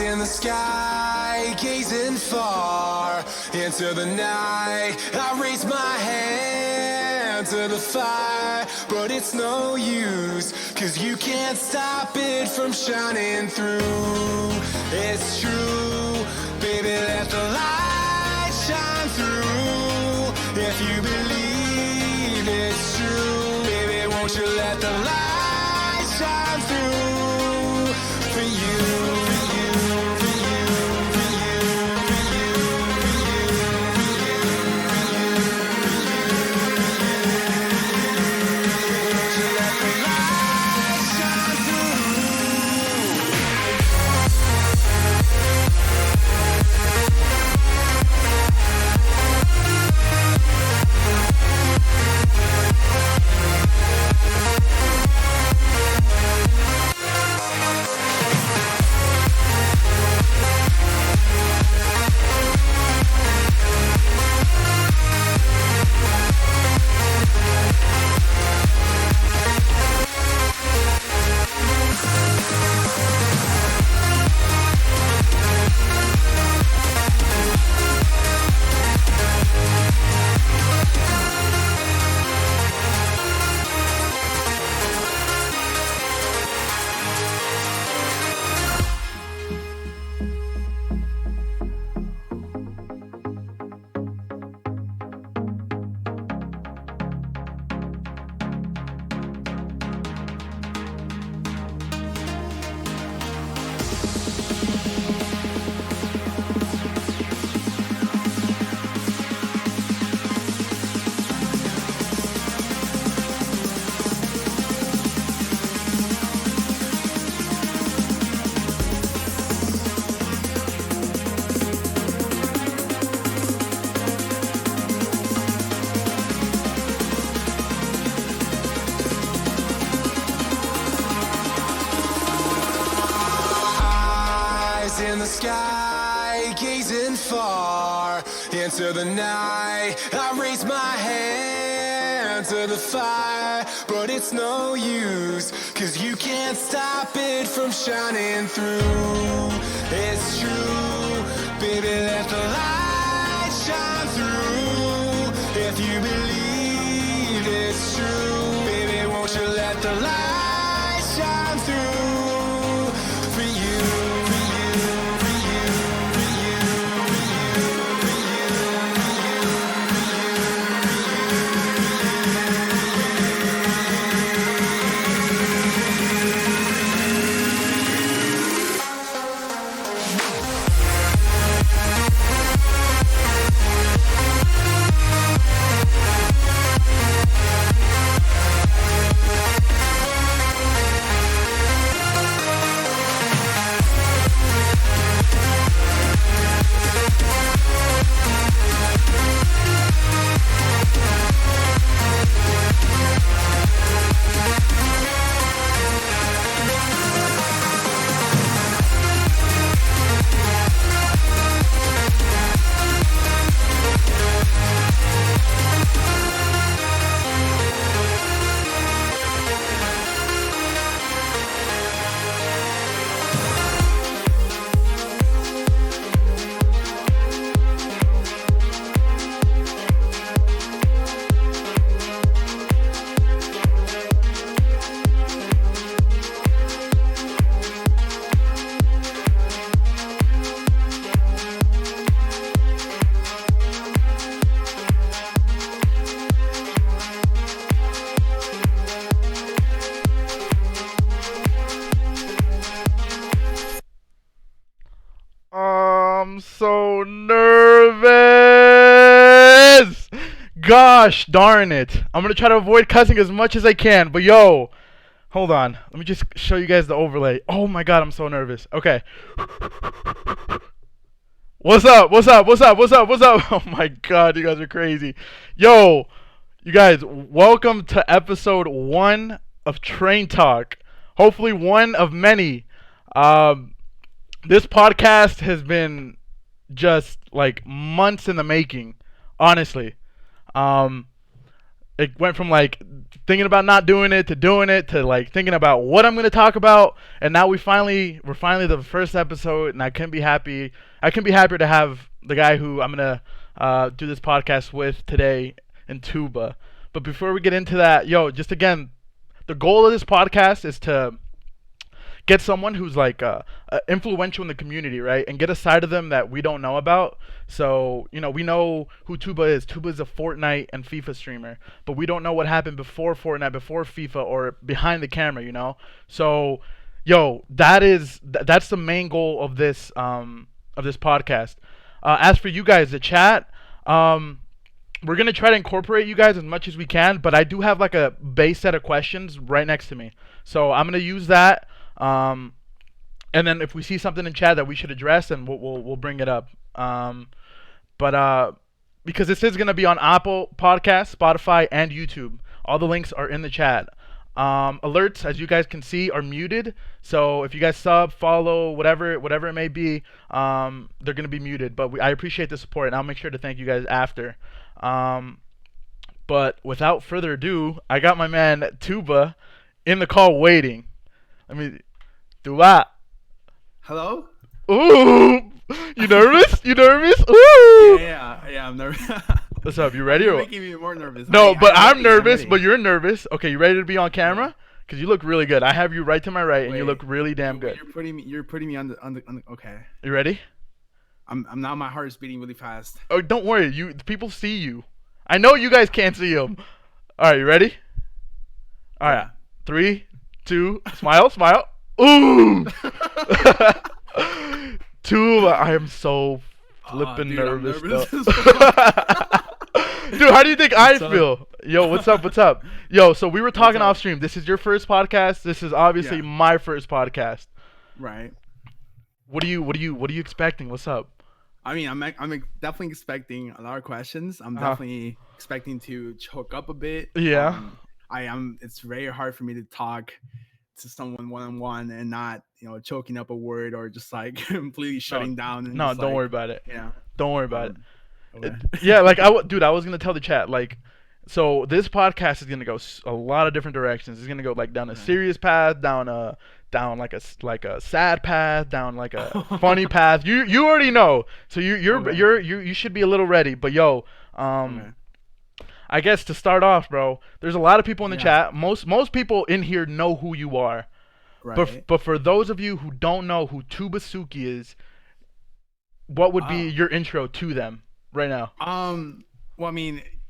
In the sky, gazing far into the night, I raise my hand to the fire, but it's no use, 'cause you can't stop it from shining through. It's true, baby, let the light shine through. If you believe it's true, baby, won't you let the light shine through for you. In the sky, gazing far into the night, I raise my hand to the fire, but it's no use, 'cause you can't stop it from shining through. It's true, baby, let the light shine through. If you believe it's true, baby, won't you let the light shine through for you. gosh darn it. I'm going to try to avoid cussing as much as I can. But yo, hold on. Let me just show you guys the overlay. Oh my god, I'm so nervous. Okay. What's up? What's up? What's up? What's up? What's up? Oh my god, you guys are crazy. Yo, you guys, welcome to episode 1 of Train Talk. Hopefully one of many. Um this podcast has been just like months in the making, honestly. Um it went from like thinking about not doing it to doing it to like thinking about what I'm going to talk about, and now we're finally the first episode, and I can be happy. I can be happier to have the guy who I'm going to do this podcast with today in Tuba. But before we get into that, yo, just again, the goal of this podcast is to get someone who's like influential in the community, right? And get a side of them that we don't know about. So, we know who Tuba is. Tuba is a Fortnite and FIFA streamer, but we don't know what happened before Fortnite, before FIFA, or behind the camera. So, yo, that's the main goal of this podcast. As for you guys, the chat, we're gonna try to incorporate you guys as much as we can, but I do have like a base set of questions right next to me, so I'm gonna use that. Um, and then if we see something in chat that we should address, then we'll bring it up. But because this is gonna be on Apple Podcasts, Spotify, and YouTube, all the links are in the chat. Alerts, as you guys can see, are muted. So if you guys sub, follow, whatever it may be, they're gonna be muted. But I appreciate the support, and I'll make sure to thank you guys after. Um, but without further ado, I got my man Tuba in the call waiting. Let me Tuba. Hello? Ooh, you nervous? You nervous? Ooh. Yeah, I'm nervous. What's up? You ready? You're Or making me more nervous. no? But I'm ready, nervous. ready. But you're nervous. Okay, you ready to be on camera? Cause you look really good. I have you right to my right, and you Wait, look really damn good. You're putting me on the. Okay. You ready? I'm now. My heart is beating really fast. Oh, don't worry. People see you. I know you guys can't see them. All right, you ready? All right, Yeah. 3, 2, smile, smile. Ooh. Tuba, I am so flippin' Dude, I'm nervous. nervous Though. as fuck. Dude, how do you think I What's up? feel? Yo, what's up? What's up? Yo, so we were talking up? off stream. This is your first podcast. This is obviously Yeah. my first podcast. Right. What are you expecting? What's up? I mean, I'm definitely expecting a lot of questions. I'm Uh-huh. definitely expecting to choke up a bit. Yeah. I am. It's very hard for me to talk to someone one on one and not, choking up a word or just like completely shutting down. And No, just, don't like, worry about it. Yeah. Don't worry about it. Okay. Yeah, like dude, I was gonna tell the chat like, so this podcast is gonna go a lot of different directions. It's gonna go like down a serious path, down like a sad path, down like a funny path. You already know, so Okay. you should be a little ready. But yo, Okay. I guess to start off, bro, there's a lot of people in the Yeah. chat. Most people in here know who you are. Right. But for those of you who don't know who Tubasuki is, what would be your intro to them right now? Well,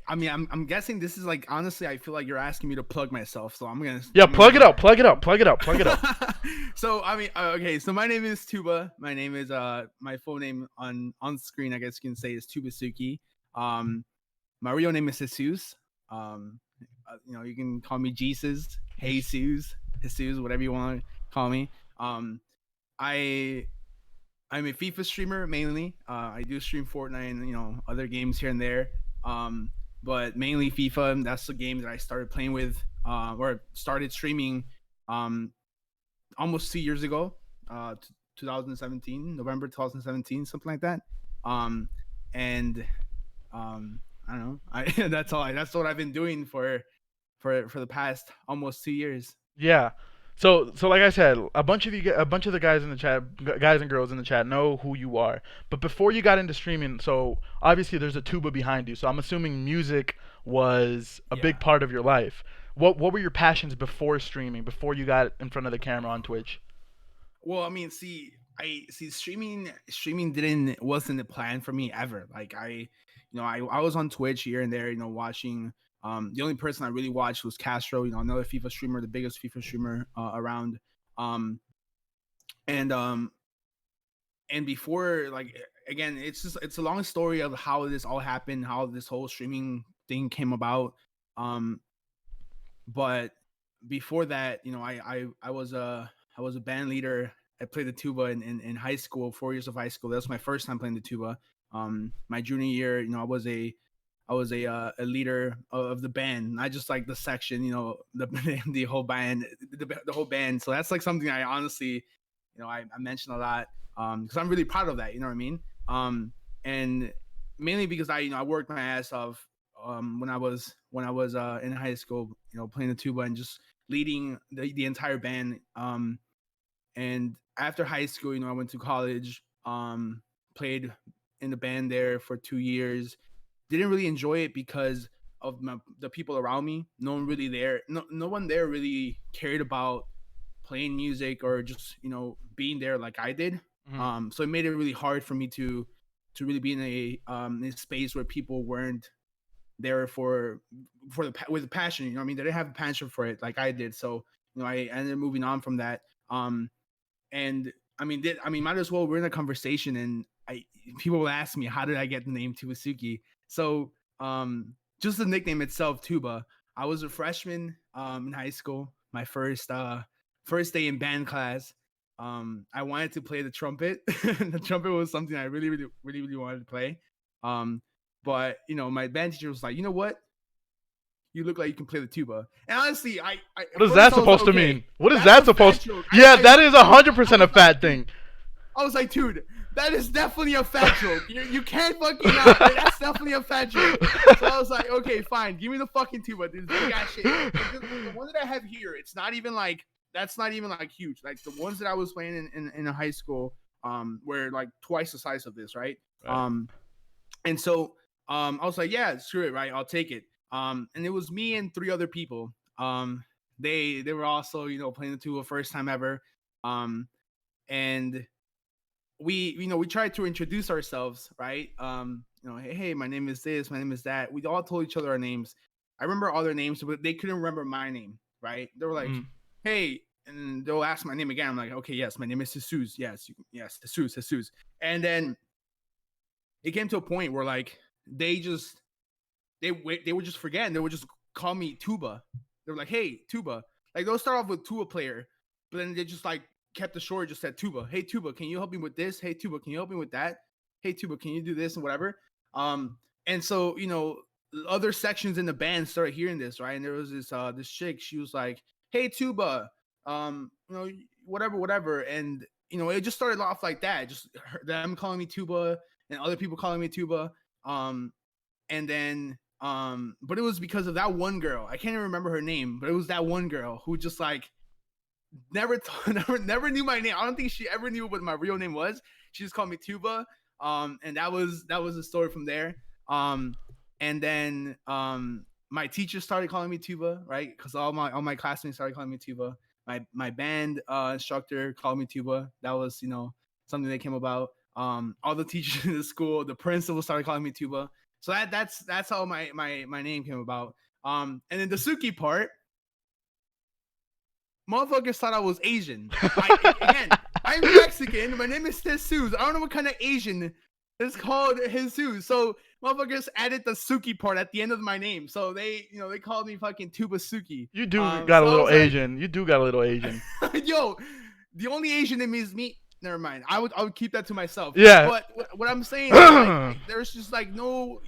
I'm guessing this is like, honestly, I feel like you're asking me to plug myself, so I'm gonna. Yeah, I'm plug it gonna- up, plug it up, plug it up, plug it up. So okay. So my name is Tuba. My name is my full name on screen, I guess you can say, is Tubasuki. My real name is Jesus. You can call me Jesus, Jesus, whatever you want to call me. I I'm a FIFA streamer mainly. I do stream Fortnite and other games here and there. But mainly FIFA. That's the game that I started playing with, or started streaming, almost 2 years ago. 2017, November 2017, something like that. And I don't know. That's what I've been doing for the past almost 2 years. Yeah. So like I said, a bunch of the guys in the chat, guys and girls in the chat, know who you are. But before you got into streaming, so obviously there's a tuba behind you. So I'm assuming music was a big Yeah. part of your life. What were your passions before streaming? Before you got in front of the camera on Twitch? Well, I mean, I see streaming didn't wasn't a plan for me ever. Like I was on Twitch here and there, watching. The only person I really watched was Castro, another FIFA streamer, the biggest FIFA streamer around. Um, and um, and before, like, again, it's a long story of how this all happened, how this whole streaming thing came about. But before that, I was a band leader. I played the tuba in high school, 4 years of high school. That was my first time playing the tuba. My junior year, I was a leader of the band, not just like the section, the whole band, the whole band. So that's like something I honestly, I mention a lot because I'm really proud of that. You know what I mean? And mainly because I worked my ass off when I was in high school, playing the tuba and just leading the entire band. And after high school, I went to college, played in the band there for 2 years. Didn't really enjoy it because of the people around me. No one really there. No one there really cared about playing music or just being there like I did. Mhm. So it made it really hard for me to really be in a space where people weren't there with a passion. You know what I mean? They didn't have a passion for it like I did. So I ended up moving on from that. And might as well we're in a conversation, and people will ask me how did I get the name Tubasuki. So just the nickname itself, Tuba. I was a freshman in high school. My first day in band class. I wanted to play the trumpet. The trumpet was something I really, really, really, really wanted to play. But my band teacher was like, you know what? You look like you can play the tuba. And honestly, What is that supposed to mean? What is that that's a fat supposed? joke. Yeah, that is 100% a fat thing. I was like, dude, that is definitely a fat joke. You can't fucking not. That's definitely a fat joke. So I was like, okay, fine. Give me the fucking tuba. This big ass shit. The one that I have here, it's not even like, that's not even like huge. Like the ones that I was playing in a high school, were like twice the size of this, right? Right. And so I was like, yeah, screw it, right? I'll take it. And it was me and three other people. They were also, playing the tuba first time ever. And we tried to introduce ourselves, right? Hey, my name is this, my name is that. We all told each other our names. I remember all their names, but they couldn't remember my name, right? They were like, Mm. hey, and they'll ask my name again. I'm like, okay, yes, my name is Jesus. Yes, Jesus. And then it came to a point where like they would just forget, and they would just call me Tuba. They were like, hey, Tuba. Like they'll start off with Tuba player, but then they just like kept it short, just said Tuba. Hey Tuba, can you help me with this? Hey Tuba, can you help me with that? Hey Tuba, can you do this and whatever? And so other sections in the band started hearing this, right? And there was this chick, she was like, hey Tuba, whatever. And it just started off like that, just them calling me Tuba and other people calling me Tuba. And then but it was because of that one girl. I can't even remember her name, but it was that one girl who just like never knew my name. I don't think she ever knew what my real name was. She just called me Tuba. And that was the story from there. And then my teacher started calling me Tuba, right? Because all my classmates started calling me Tuba. My band instructor called me Tuba. That was something that came about. All the teachers in the school, the principal started calling me Tuba. So that's how my name came about. And then the Suki part, motherfuckers thought I was Asian. I'm Mexican. My name is Jesus. I don't know what kind of Asian is called Jesus. So motherfuckers added the Suki part at the end of my name. So they called me fucking Tubasuki. You do got a so little Asian. You do got a little Asian. Yo, the only Asian in me is me. Never mind. I would keep that to myself. Yeah. But what I'm saying is like, there's just like no,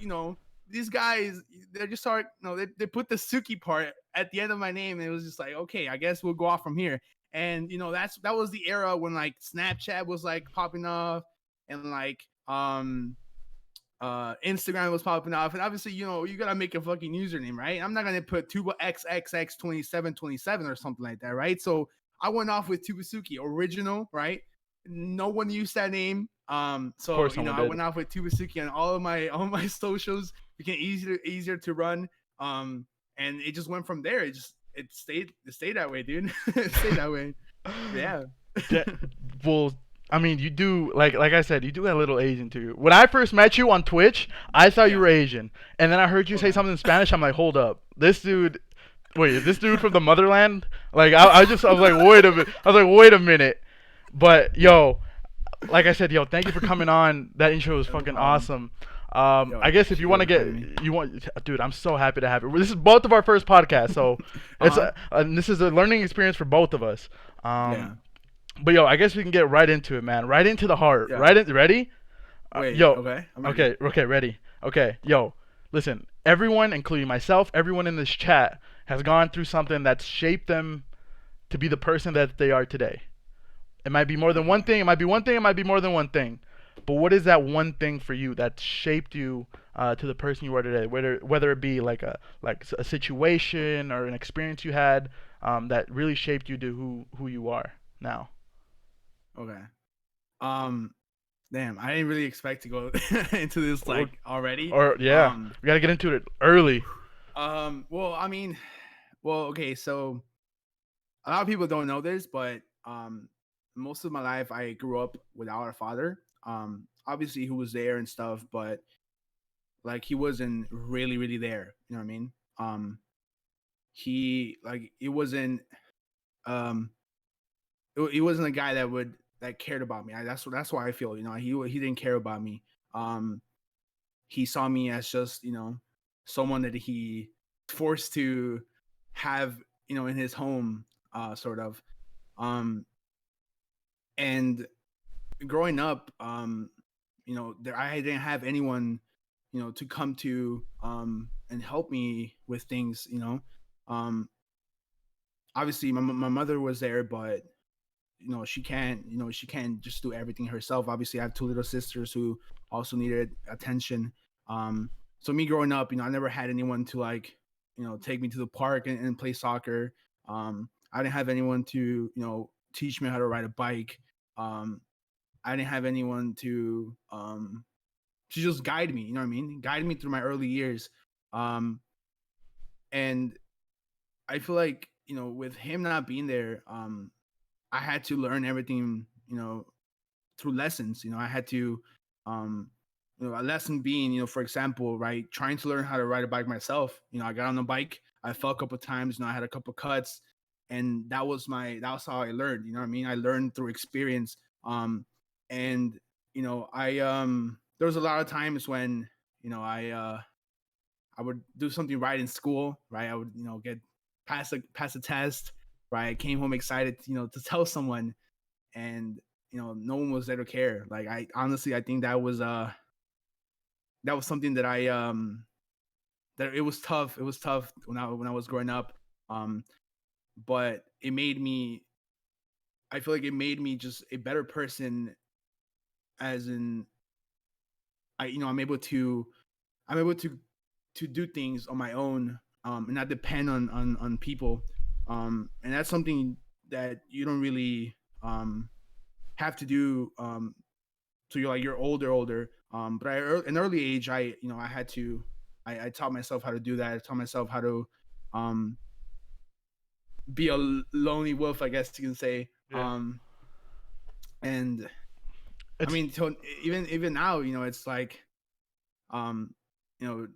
these guys, they just start, they put the Suki part at the end of my name, and it was just like, okay, I guess we'll go off from here. And that was the era when like Snapchat was like popping off, and like Instagram was popping off, and obviously you gotta make a fucking username, right? I'm not gonna put Tuba XXX2727 or something like that, right? So I went off with Tubasuki original, right? No one used that name. So I went off with Tubasuki on all my socials. Became easier to run. And it just went from there. It stayed that way, dude. It stayed that way. Yeah. Well, I mean, you do like I said, you do got a little Asian to you. When I first met you on Twitch, I thought you were Asian, and then I heard you say something in Spanish. I'm like, hold up, this dude. Wait, is this dude from the motherland? Like, I was like, wait a minute. Wait a minute. But yo, like I said, thank you for coming on. That intro was fucking awesome. Yo, I I guess if you appreciate want you to having me. get, you want, dude, I'm so happy to have it. This is both of our first podcast, so it's Uh-huh. and this is a learning experience for both of us. Yeah. But yo, I guess we can get right into it, man. Right into the heart. Yeah. Right in, ready? Wait. Yo, Okay. I'm ready. okay, ready. Okay, yo, listen. Everyone, including myself, everyone in this chat has gone through something that's shaped them to be the person that they are today. It might be more than one Okay. thing. It might be one thing. It might be more than one thing. But what is that one thing for you that shaped you to the person you are today? Whether it be like a situation or an experience you had that really shaped you to who you are now. Okay. Um. Damn, I didn't really expect to go into this Or, like already. or yeah, Um. we gotta get into it early. Well, I mean, well, okay. So a lot of people don't know this, but most of my life I grew up without a father. Obviously he was there and stuff, but like he wasn't really, really there. You know what I mean? He like it wasn't um he wasn't a guy that cared about me. That's why I feel, you know, he didn't care about me. Um he saw me as just, you know, someone that he forced to have, you know, in his home, sort of. Um and growing up, you know, there I didn't have anyone, you know, to come to and help me with things, you know. Um Obviously my mother was there, but you know she can't just do everything herself. Obviously I have two little sisters who also needed attention. So me growing up, you know, I never had anyone to like, you know, take me to the park and play soccer. I didn't have anyone to, you know, teach me how to ride a bike. I didn't have anyone to just guide me, you know what I mean, guide me through my early years. um and I feel like, you know, with him not being there, I had to learn everything, you know, through lessons. You know, I had to, um, you know, a lesson being, you know, for example, right, trying to learn how to ride a bike myself. You know, I got on the bike, I fell a couple of times, you know, I had a couple of cuts, and that was how I learned. You know what I mean? I learned through experience. And you know, there was a lot of times when, you know, I would do something right in school, right? I would, you know, get pass a test, right? I came home excited, you know, to tell someone, and you know, no one was there to care. Like I honestly, I think that was something that that it was tough. It was tough when I was growing up. Um, but it made me. I feel like it made me just a better person. As in, you know, I'm able to do things on my own, and not depend on people. And that's something that you don't really have to do. So you're older. But an early age, I, you know, I had to. I taught myself how to do that. I taught myself how to um, be a lonely wolf, I guess you can say. Yeah, And I it's mean, so even now, you know, it's like, um, you know,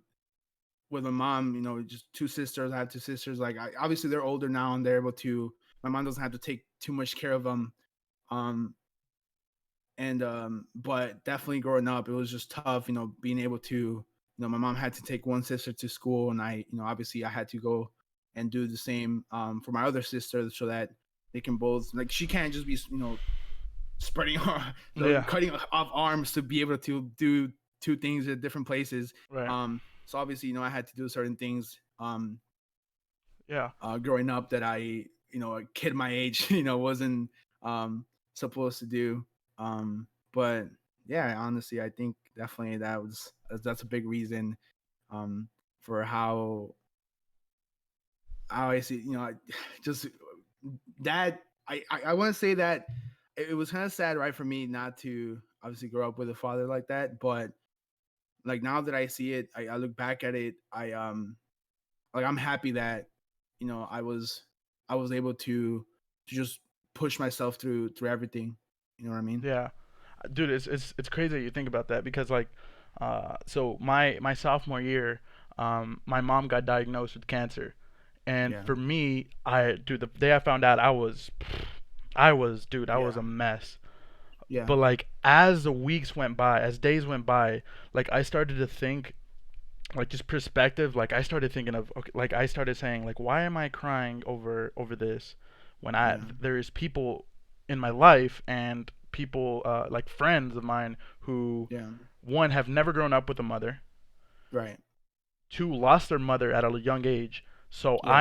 with my mom, you know, just two sisters. I have two sisters. Like, obviously they're older now, and they're able to. My mom doesn't have to take too much care of them. Um, and But definitely growing up, it was just tough. You know, being able to. You know, my mom had to take one sister to school, and I, you know, obviously I had to go and do the same for my other sister, so that they can both, like, she can't just be, you know, spreading yeah, cutting off arms to be able to do two things at different places. right, So obviously, you know, I had to do certain things yeah. growing up that I, you know, a kid my age, you know, wasn't um, supposed to do. But yeah, honestly, I think definitely that's a big reason um, for how I see, you know, just that I want to say that it was kind of sad, right, for me not to obviously grow up with a father like that. But like now that I see it, I look back at it, like I'm happy that, you know, I was able to just push myself through everything. You know what I mean? Yeah, dude, it's crazy that you think about that because like, so my sophomore year, my mom got diagnosed with cancer, and Yeah, for me, I dude, the day I found out, I was, dude, I was yeah, a mess. Yeah. But like as the weeks went by, as days went by, like I started to think, like just perspective, like I started thinking of, okay, like I started saying like, why am I crying over this when I Yeah. there's people in my life and people like friends of mine who, Yeah. one, have never grown up with a mother, Right. two, lost their mother at a young age. So Yeah.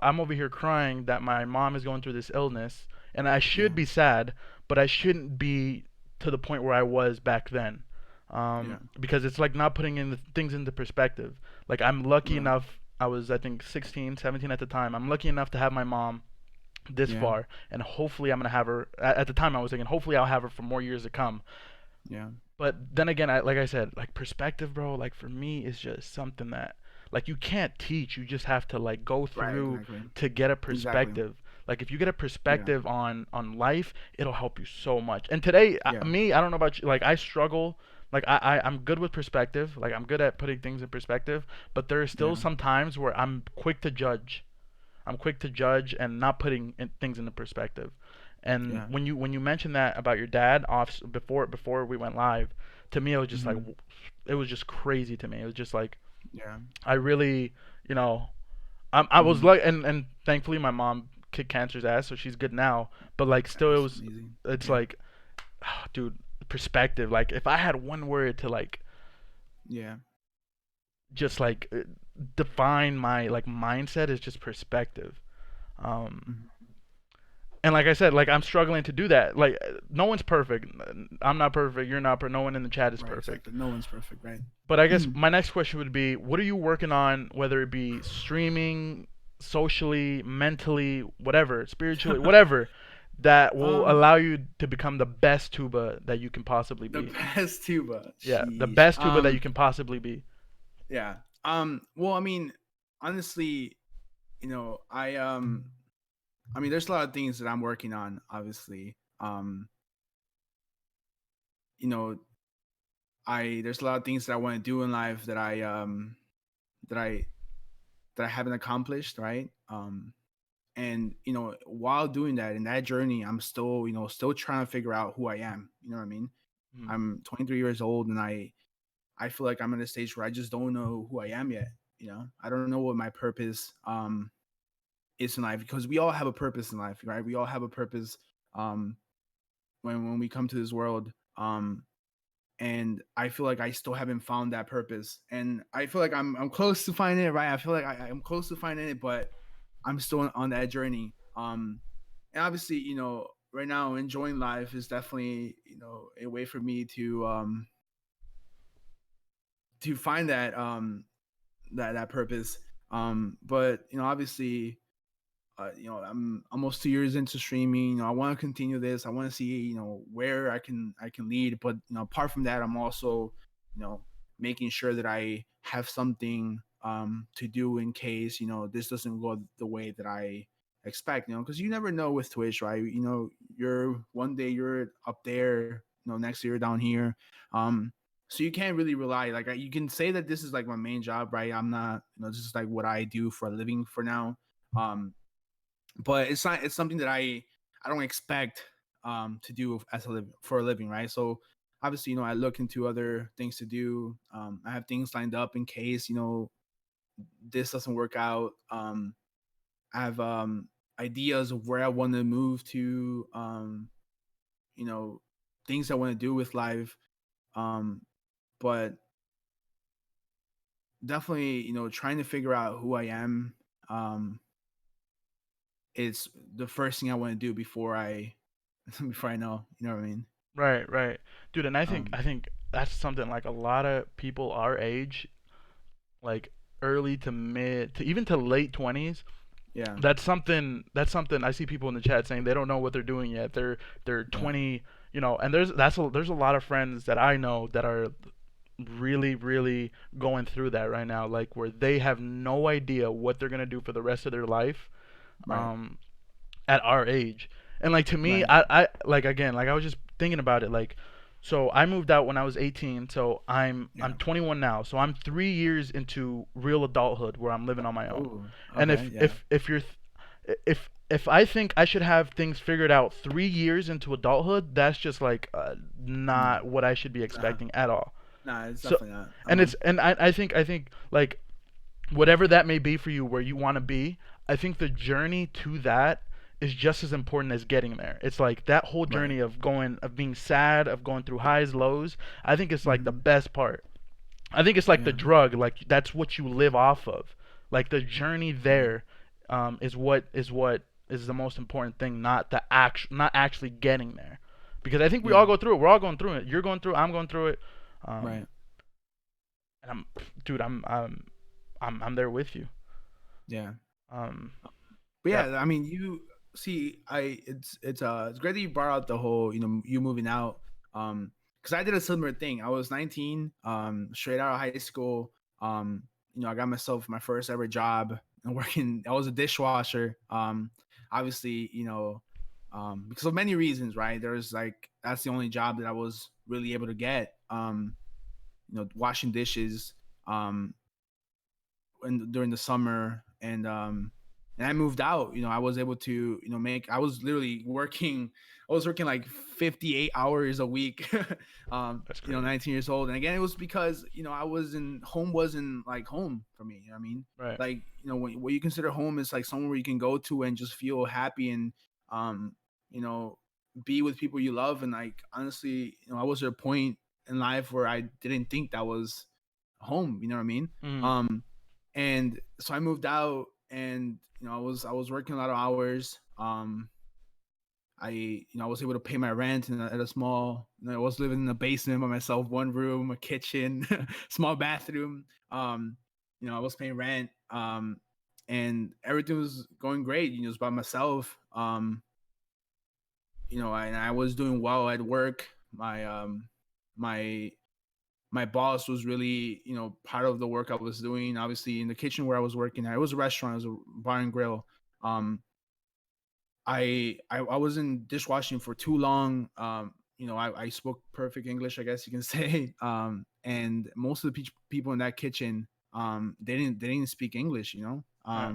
I'm over here crying that my mom is going through this illness, and I should Yeah. be sad, but I shouldn't be to the point where I was back then. Yeah. Because it's like not putting in the things into perspective. Like I'm lucky Right. enough, I was I think 16, 17 at the time. I'm lucky enough to have my mom this Yeah. far, and hopefully I'm gonna have her. At the time, I was thinking hopefully I'll have her for more years to come. Yeah. But then again, like I said, like perspective, bro, like for me is just something that like you can't teach. You just have to like go Right. through Exactly. to get a Exactly. perspective. Like if you get a Yeah. perspective on life, it'll help you so much. And today, Yeah. me, I don't know about you, like I struggle. Like I'm good with perspective. Like I'm good at putting things in perspective. But there are still Yeah. some times where I'm quick to judge. I'm quick to judge and not putting things into perspective. And Yeah. when you mentioned that about your dad off before we went live, to me it was just like Hmm. it was just crazy to me. It was just like Yeah. I really, you know, I was Hmm. like, and thankfully my mom kicked cancer's ass, so she's good now. But like still, it That's was, amazing. it's Yeah. like, dude, perspective. Like if I had one word to like Yeah. just like define my like mindset, is just perspective. Um, Hmm. and like I said, like I'm struggling to do that. Like no one's perfect. I'm not perfect. You're not. No one in the chat is Right. perfect. Exactly. No one's perfect. Right. But I guess my next question would be, what are you working on? Whether it be streaming, socially, mentally, whatever, spiritually, whatever, that will um. allow you to become the best tuba that you can possibly The be. best tuba. Yeah, the Sheesh. best tuba that you can possibly be. Yeah. Well, I mean, honestly, I mean, there's a lot of things that I'm working on. Obviously, you know, I there's a lot of things that I want to do in life that I that I haven't accomplished. Right. And while doing that in that journey, I'm still still trying to figure out who I am. You know what I mean? Mm. I'm 23 years old, and I feel like I'm at a stage where I just don't know who I am yet. I don't know what my purpose is in life, because we all have a purpose in life, right? We all have a purpose um when we come to this world. And I feel like I still haven't found that purpose, and I feel like I'm close to finding it, right? I feel like I'm close to finding it, but I'm still on that journey. And obviously, right now enjoying life is definitely a way for me to find that purpose. But obviously, I'm almost 2 years into streaming. I want to continue this. I want to see where I can lead. But apart from that, I'm also making sure that I have something to do in case this doesn't go the way that I expect. Because you never know with Twitch, right? You're one day you're up there, next year you're down here. So you can't really rely. Like you can say that this is like my main job, right? I'm not. This is like what I do for a living for now. But it's not. It's something that I don't expect to do as for a living, right? So obviously, I look into other things to do. I have things lined up in case this doesn't work out. I have ideas of where I want to move to. You know, things I want to do with life. Um, but definitely, trying to figure out who I am. Is the first thing I want to do before I before I know. You know what I mean? Right, right, dude. And I think Um, I think that's something like a lot of people our age, like early to mid to even to late 20s. yeah, That's something I see people in the chat saying they don't know what they're doing yet. They're yeah, 20, and there's a lot of friends that I know that are really really going through that right now, like where they have no idea what they're gonna do for the rest of their life. right, Um, at our age. And like to me, right, I like again, like I was just thinking about it, like so I moved out when I was 18, so I'm yeah. 21 now. So I'm 3 years into real adulthood where I'm living on my own. Oh, And okay, yeah, if if I think I should have things figured out 3 years into adulthood, that's just like No, not what I should be nah, expecting at all. nah, it's So, definitely not. and it's and I think like whatever that may be for you, where you want to be, I think the journey to that is just as important as getting there. It's like that whole Right. journey of going, of being sad, of going through highs, lows. I think it's like the Hmm. best part. I think it's like the Yeah. drug. Like that's what you live off of. Like the journey Right. there, is the most important thing, not actually getting there. Because I think we all Yeah. go through it. We're all going through it. You're going through it. I'm going through it. Um, Right. and dude, I'm there with you. Yeah. Um, But yeah. yeah, I mean, you see, it's great that you brought out the whole, you moving out. Because I did a similar thing. I was 19, straight out of high school. I got myself my first ever job and working. I was a dishwasher. Obviously, because of many reasons, right? There's like that's the only job that I was really able to get. Washing dishes. Um, during the summer and I moved out. I was able to make I was literally working. I was working like 58 hours a week. That's crazy. 19 years old, and again it was because I was in home wasn't like home for me. You know what I mean? Right. Like what you consider home is like somewhere where you can go to and just feel happy and um you know be with people you love. And like honestly, I was at a point in life where I didn't think that was home. You know what I mean? Mm. And so I moved out, and I was working a lot of hours. I was able to pay my rent at a small. I was living in a basement by myself, one room, a kitchen, small bathroom. I was paying rent. And everything was going great. It was by myself. And I was doing well at work. My my boss was really part of the work I was doing. Obviously in the kitchen where I was working at, it was a restaurant, it was a bar and grill. Um i i, I wasn't dishwashing for too long. I spoke perfect English, I guess you can say. And most of the people in that kitchen, they didn't speak English. Right.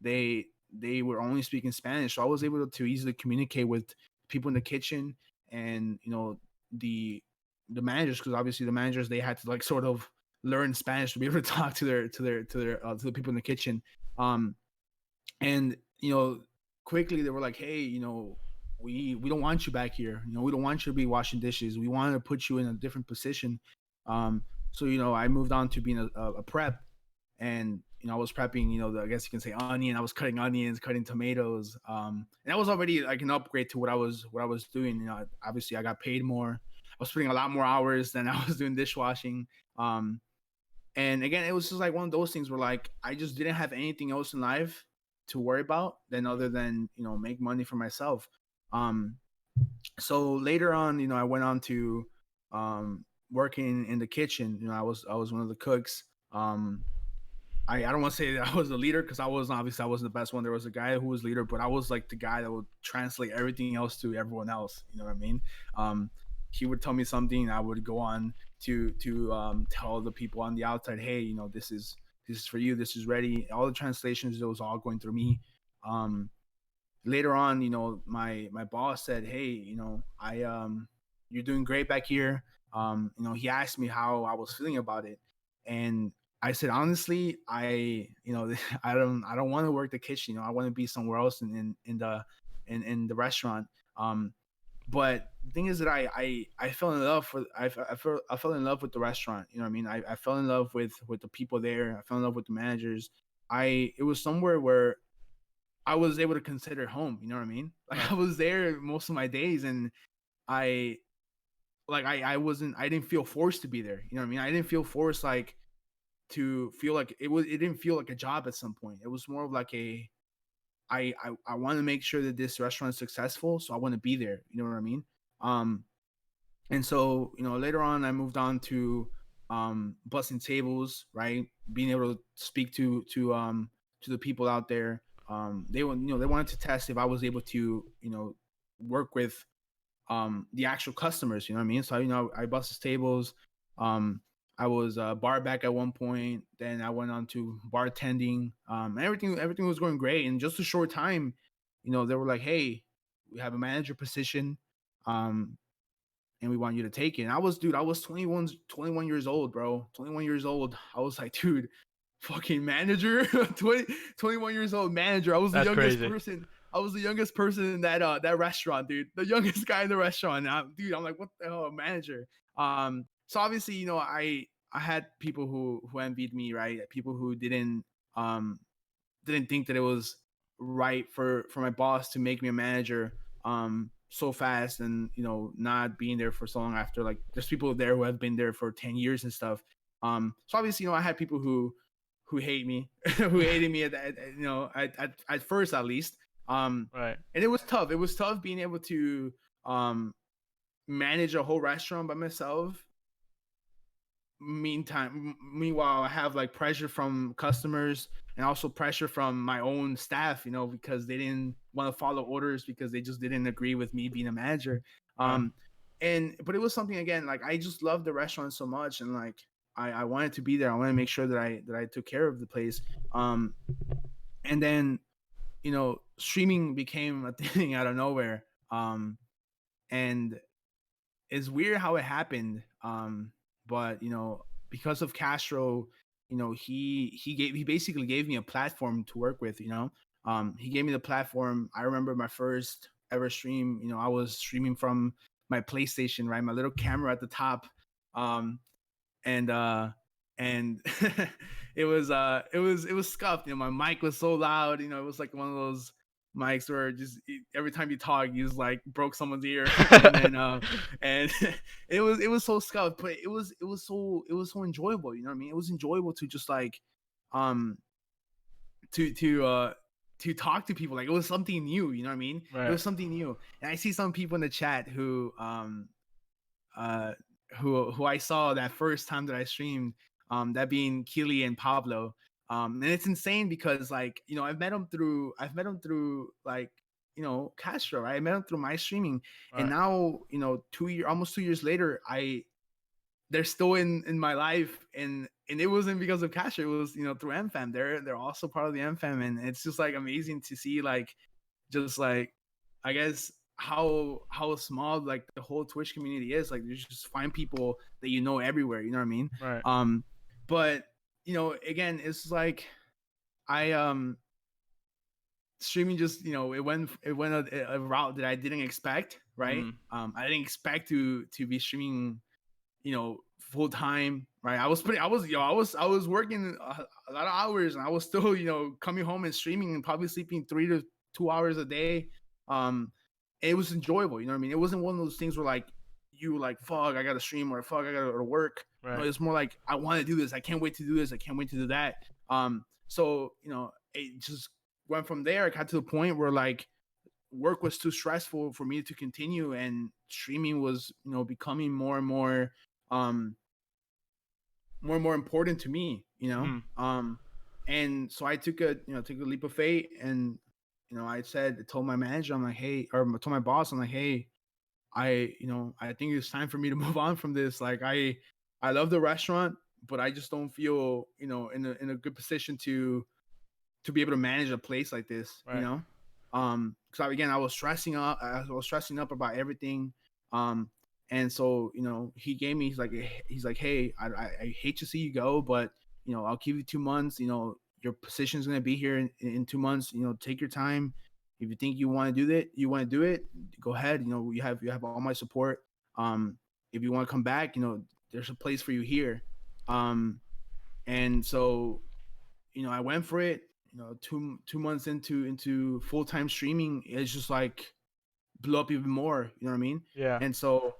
They were only speaking Spanish, so I was able to easily communicate with people in the kitchen. And the the managers, because obviously the managers, they had to like sort of learn Spanish to be able to talk to the people in the kitchen. Um and quickly they were like, hey, we don't want you back here. We don't want you to be washing dishes. We want to put you in a different position. So I moved on to being a prep. And I was prepping, I guess you can say onion. I was cutting onions, cutting tomatoes. And that was already like an upgrade to what I was doing. Obviously I got paid more. I was putting a lot more hours than I was doing dishwashing. Um and again, it was just like one of those things where like I just didn't have anything else in life to worry about than other than make money for myself. Um so later on, I went on to working in the kitchen. I was one of the cooks. I don't want to say that I was the leader, because I wasn't the best one. There was a guy who was leader, but I was like the guy that would translate everything else to everyone else. You know what I mean? um he would tell me something, I would go on to tell the people on the outside, hey, this is for you, this is ready. All the translations, it was all going through me. Um later on, my boss said, hey, I you're doing great back here. He asked me how I was feeling about it. And I said, honestly, I don't want to work the kitchen. I want to be somewhere else in the restaurant. Um but the thing is that I fell in love for I fell in love with the restaurant. You know what I mean? I fell in love with the people there. I fell in love with the managers. It was somewhere where I was able to consider home. You know what I mean? Like Right. I was there most of my days, and I I didn't feel forced to be there. You know what I mean? I didn't feel forced like to feel like it didn't feel like a job at some point. It was more of like I want to make sure that this restaurant is successful, so I want to be there. You know what I mean? Um and so later on I moved on to busting tables, right? Being able to speak to the people out there. They wanted to test if I was able to work with the actual customers. You know what I mean? So I busted tables. um I was bar back at one point, then I went on to bartending. And everything was going great in just a short time. they were like, hey, we have a manager position, um, and we want you to take it. And I was 21 years old, bro. 21 years old. I was like, dude, fucking manager, 21 years old manager. I was the That's youngest crazy. person. I was the youngest person in that restaurant, dude. The youngest guy in the restaurant. Dude, I'm like, what the hell, manager? So obviously, I had people who envied me, right? People who um didn't think that it was right for my boss to make me a manager so fast, and not being there for so long. After, like, there's people there who have been there for 10 years and stuff. So obviously, I had people who hate me, who hated me at first, at least. Right. And it was tough. It was tough being able to manage a whole restaurant by myself. Meanwhile, I have like pressure from customers, and also pressure from my own staff, because they didn't want to follow orders, because they just didn't agree with me being a manager. Right. But it was something, again, like, I just loved the restaurant so much, and like, I wanted to be there. I wanted to make sure that I took care of the place. And then, streaming became a thing out of nowhere. And it's weird how it happened. But because of Castro, he basically gave me a platform to work with. He gave me the platform. I remember my first ever stream. I was streaming from my PlayStation, right? My little camera at the top. And it was scuffed. My mic was so loud. It was like one of those mics where just every time you talk, you just like broke someone's ear. And then and it was so scuffed, but it was so enjoyable. You know what I mean? It was enjoyable to just like um to talk to people. Like, it was something new. You know what I mean? It Right. was something new. And I see some people in the chat uh who I saw that first time that I streamed, that being Keely and Pablo. And it's insane because, like, I've met them through like, Castro, right? I met them through my streaming. And Right. now, almost 2 years later, they're still in my life. And it wasn't because of Castro. It was, through MFAM. They're also part of the MFAM, and it's just like amazing to see, like, just like, I guess, how small, like, the whole Twitch community is. Like, you just find people that everywhere. You know what I mean? Right. But again, it's like, I streaming just, it went a route that I didn't expect, right? Mm. I didn't expect to be streaming, full time, right? I was working a lot of hours, and I was still, coming home and streaming, and probably sleeping 3 to 2 hours a day. It was enjoyable. You know what I mean? It wasn't one of those things where, like, you like, fuck, I gotta stream, or fuck, I gotta go to work. Right. It's more like, I want to do this. I can't wait to do this. I can't wait to do that. So it just went from there. It got to the point where, like, work was too stressful for me to continue, and streaming was, becoming um more and more important to me. Mm. And so I took a leap of faith, and I told my manager, I'm like, hey, or told my boss, I'm like, hey, I think it's time for me to move on from this. Like, I love the restaurant, but I just don't feel, in a good position to be able to manage a place like this. Right. Because again, I was stressing up. About everything. And so, he gave me. He's like, hey, I hate to see you go, but I'll give you 2 months. Your position's gonna be here in 2 months. Take your time. If you think you want to do that, go ahead. You have all my support. If you want to come back, there's a place for you here. And so, I went for it. 2 months into full time streaming, it's just like blew up even more. You know what I mean? Yeah. And so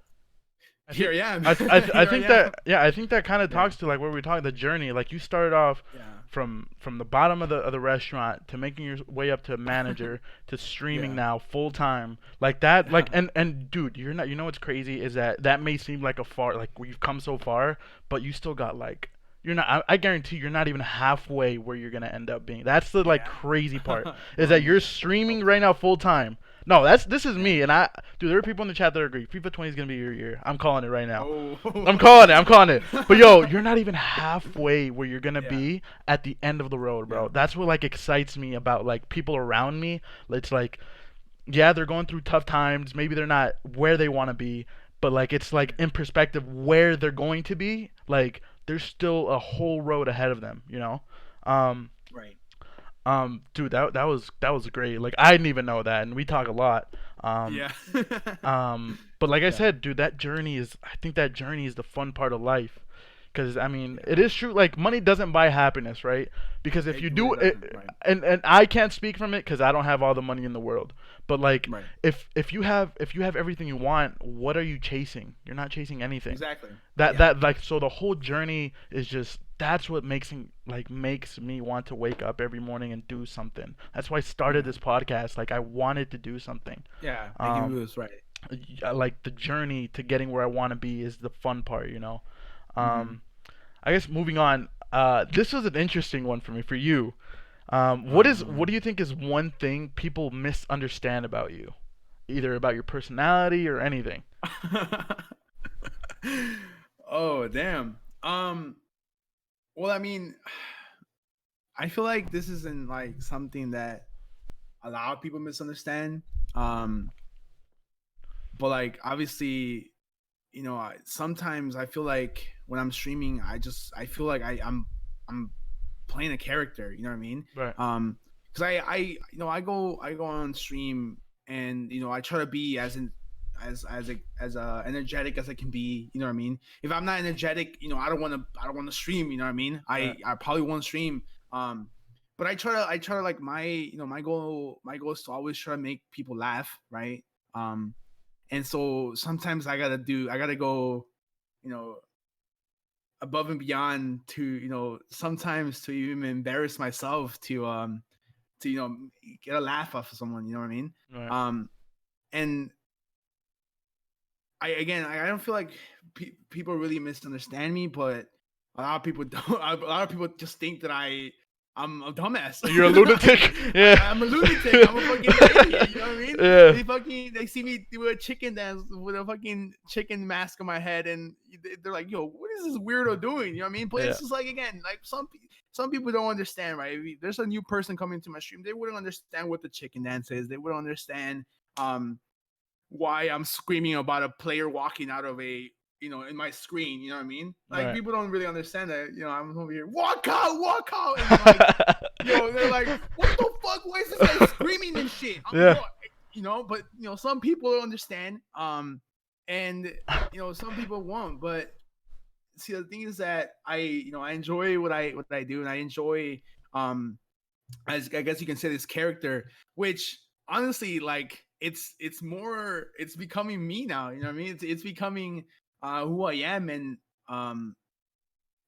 I here think, I am. I Here think I am. I think that kind of Yeah. talks to like where we talk the journey. Like, you started off Yeah. from the bottom of the restaurant to making your way up to manager to streaming Yeah. now full time, like that. Like, Yeah. and dude, you're not, what's crazy is that may seem like a far, like, you've come so far, but you still got, like, you're not, I guarantee you're not even halfway where you're gonna end up being. That's the, like, Yeah. crazy part, is Well, that you're streaming right hopefully. now full time. No, this is me, and dude, there are people in the chat that agree. FIFA 20 is gonna be your year. I'm calling it right now. Oh. I'm calling it. I'm calling it. But yo, you're not even halfway where you're gonna Yeah. be at the end of the road, bro. Yeah. That's what like excites me about like people around me. It's like, yeah, they're going through tough times. Maybe they're not where they want to be, but like it's like in perspective where they're going to be. Like there's still a whole road ahead of them. You know. Um, Right. dude, that was great. Like I didn't even know that, and we talk a lot. Um, Yeah. but like I Yeah. said, dude, I think that journey is the fun part of life. Because I mean, it is true. Like money doesn't buy happiness, right? Because if you It do really it, doesn't. Right. and I can't speak from it because I don't have all the money in the world. But like, Right. if you have everything you want, what are you chasing? You're not chasing anything. Exactly. That Yeah. that like so the whole journey is just that's what makes me want to wake up every morning and do something. That's why I started Yeah. this podcast. Like I wanted to do something. Yeah. Like he Um, was right. like the journey to getting where I want to be is the fun part, you know. Mm-hmm. Um, I guess moving on. This was an interesting one for me. For you, what Um. do you think is one thing people misunderstand about you, either about your personality or anything? Oh damn. Well, I mean, I feel like this isn't like something that a lot of people misunderstand. Um, but like obviously, sometimes I feel like when I'm streaming, I feel like I'm playing a character. You know what I mean? Right. Because I go on stream and I try to be as energetic as I can be. You know what I mean? If I'm not energetic, I don't want to stream. You know what I mean? I Right. I probably won't stream. But I try to like my goal is to always try to make people laugh, right? And so sometimes I gotta go, you know, above and beyond to, sometimes to even embarrass myself to get a laugh off of someone. You know what I mean? Right. Um, and I don't feel like people really misunderstand me, but a lot of people don't. A lot of people just think that I'm a dumbass. You're a lunatic. Yeah. I'm a lunatic. I'm a fucking idiot. You know what I mean? Yeah. They see me do a chicken dance with a fucking chicken mask on my head, and they're like, "Yo, what is this weirdo doing?" You know what I mean? But Yeah. it's just like, again, like some people don't understand, right? If there's a new person coming to my stream, they wouldn't understand what the chicken dance is. They wouldn't understand um why I'm screaming about a player walking out of in my screen. You know what I mean? Like, Right. people don't really understand that. I'm over here, walk out, and then, like, they're like, what the fuck? Why is this guy screaming and shit? Yeah. But some people don't understand. And some people won't. But see, the thing is that I enjoy what I do, and I enjoy as I guess you can say, this character, which honestly, like, it's becoming me now. You know what I mean? It's becoming who I am, um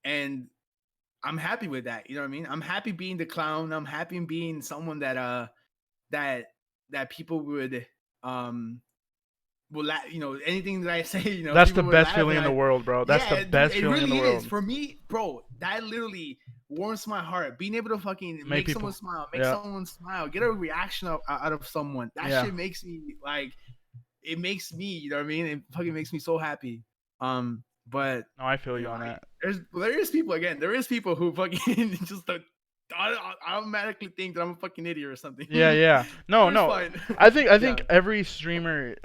and I'm happy with that. You know what I mean? I'm happy being the clown. I'm happy being someone that that people um anything that I say, That's the people would best laugh, feeling and in the world, bro. That's the yeah, dude, best it feeling in the really is world. for me, bro. That literally warms my heart. Being able to fucking Make make people. someone smile, Yeah. get a reaction out of someone. That Yeah. shit makes me like, it makes me, you know what I mean? It fucking makes me so happy. But No, I feel you on that. there is people, again. There is people who fucking just automatically think that I'm a fucking idiot or something. Yeah, yeah. No, But it's no. fine. I think Yeah. every streamer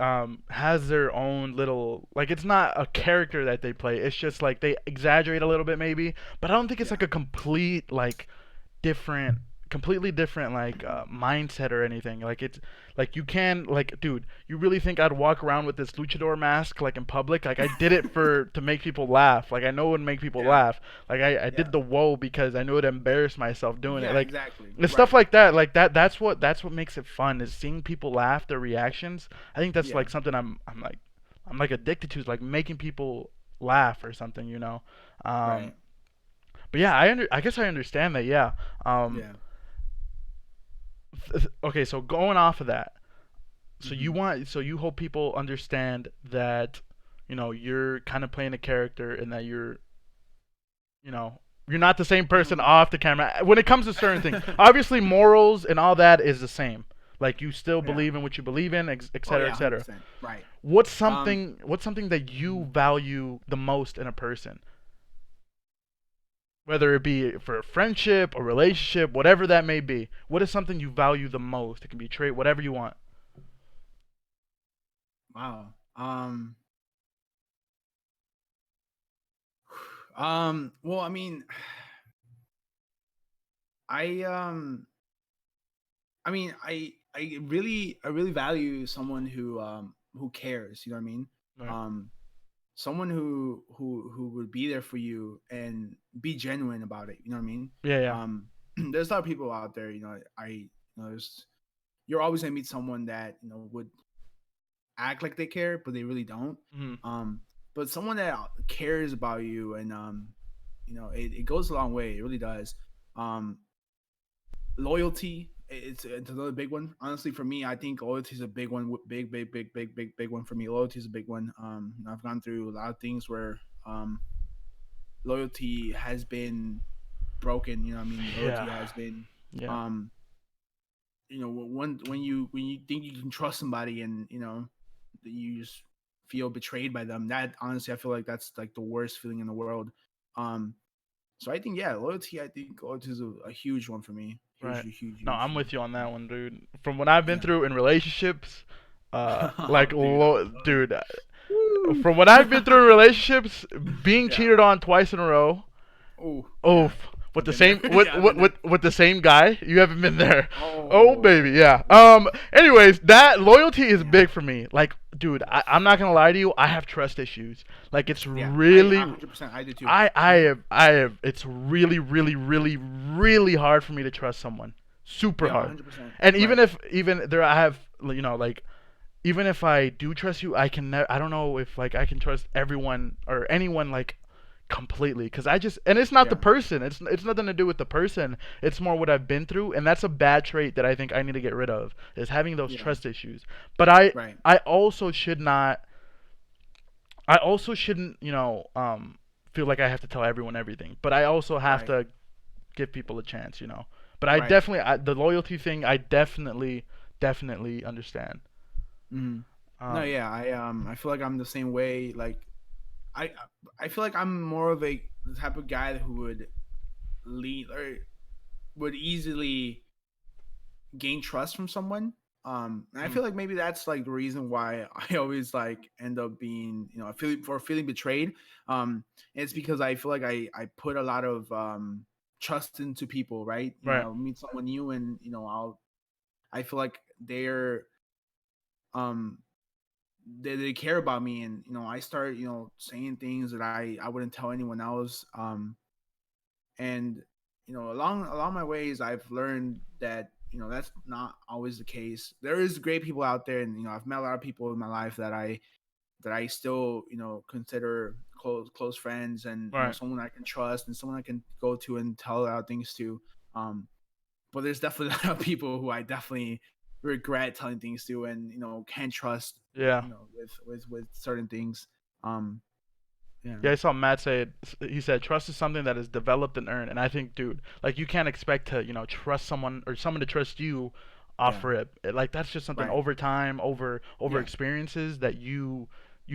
has their own little like it's not a character that they play. It's just like they exaggerate a little bit maybe, but I don't think it's Yeah. like a complete like different completely different like mindset or anything. Like it's like you can like dude, you really think I'd walk around with this luchador mask like in public? Like I did it for to make people laugh. Like I know it would make people Yeah. laugh. Like I Yeah. did the whoa because I knew it'd embarrass myself doing it. Yeah, Like exactly. it's Right. stuff like that. Like that's what makes it fun is seeing people laugh, their reactions. I think that's Yeah. like something I'm like addicted to is like making people laugh or something, you know. Um, Right. but yeah, I guess I understand that. Yeah. Um, Yeah. okay, so going off of that, Hmm. so you hope people understand that, you're kind of playing a character and that you know, you're not the same person Um, off the camera when it comes to certain things. Obviously, morals and all that is the same. Like you still Yeah. believe in what you believe in, et Oh cetera, yeah, et hundred cetera. percent. Right. What's Um. something that you mhm. value the most in a person? Whether it be for a friendship, a relationship, whatever that may be. What is something you value the most? It can be trait, whatever you want. Wow. Well, I mean, I I really value someone who cares. You know what I mean? Right. Um, someone who would be there for you and be genuine about it. You know what I mean? Yeah, yeah. Um, there's a lot of people out there. There's you're always gonna meet someone that would act like they care, but they really don't. Mhm. Um, but someone that cares about you and it goes a long way. It really does. Um, loyalty. It's another big one. Honestly, for me, I think loyalty is a big one. Big one for me. Loyalty is a big one. I've gone through a lot of things where loyalty has been broken. You know, what I mean, loyalty Yeah. has been Yeah. um, when you think you can trust somebody and you just feel betrayed by them. That honestly, I feel like that's like the worst feeling in the world. Um, so I think loyalty. I think loyalty is a huge one for me. Huge, Right. huge, huge, No, huge. I'm with you on Yeah. that one, dude. From what I've been Yeah. through in relationships, Oh, dude, I love it. dude, Woo! from what I've been through in relationships, being Yeah. cheated on twice in a row. Oh, Oh, yeah. with I've the been there. same Yeah, I've been there. with the same guy. You haven't been there. Oh Oh, baby, yeah. ooh, Anyways, that loyalty is yeah. big for me. Like, dude, I'm not gonna lie to you. I have trust issues. Like, it's Yeah, I really 100%. I do too. I Hmm. have it's really really hard for me to trust someone. Super Yeah, hard. 100%. And even Right. if even there I have like even if I do trust you, I don't know if like I can trust everyone or anyone like completely cuz I just and it's not the Yeah. person. It's nothing to do with the person. It's more what I've been through and that's a bad trait that I think I need to get rid of is having those Yeah. trust issues. But I Right. I also should not I also shouldn't, feel like I have to tell everyone everything. But I also have Right. to give people a chance. But Right. the loyalty thing, I definitely understand. Hmm. No, Um, yeah. I feel like I'm the same way. Like I I feel like I'm more of the type of guy who would lead or would easily gain trust from someone. And I mm, feel like maybe that's like the reason why I always like end up being, feeling betrayed. It's because I feel like I put a lot of trust into people, right? right. I'll meet someone new and I feel like um they care about me and I start saying things that I wouldn't tell anyone else. And along my ways I've learned that that's not always the case. There is great people out there, and I've met a lot of people in my life that I still consider close friends, and Right. someone I can trust and someone I can go to and tell out things to. But there's definitely a lot of people who I definitely regret telling things to, and can't trust Yeah. with certain things. um yeah. Yeah, I saw Matt say it. He said trust is something that is developed and earned, and I think, dude, like you can't expect to, trust someone or someone to trust you off Yeah. rip. Like that's just something Right. over time, over Yeah. experiences that you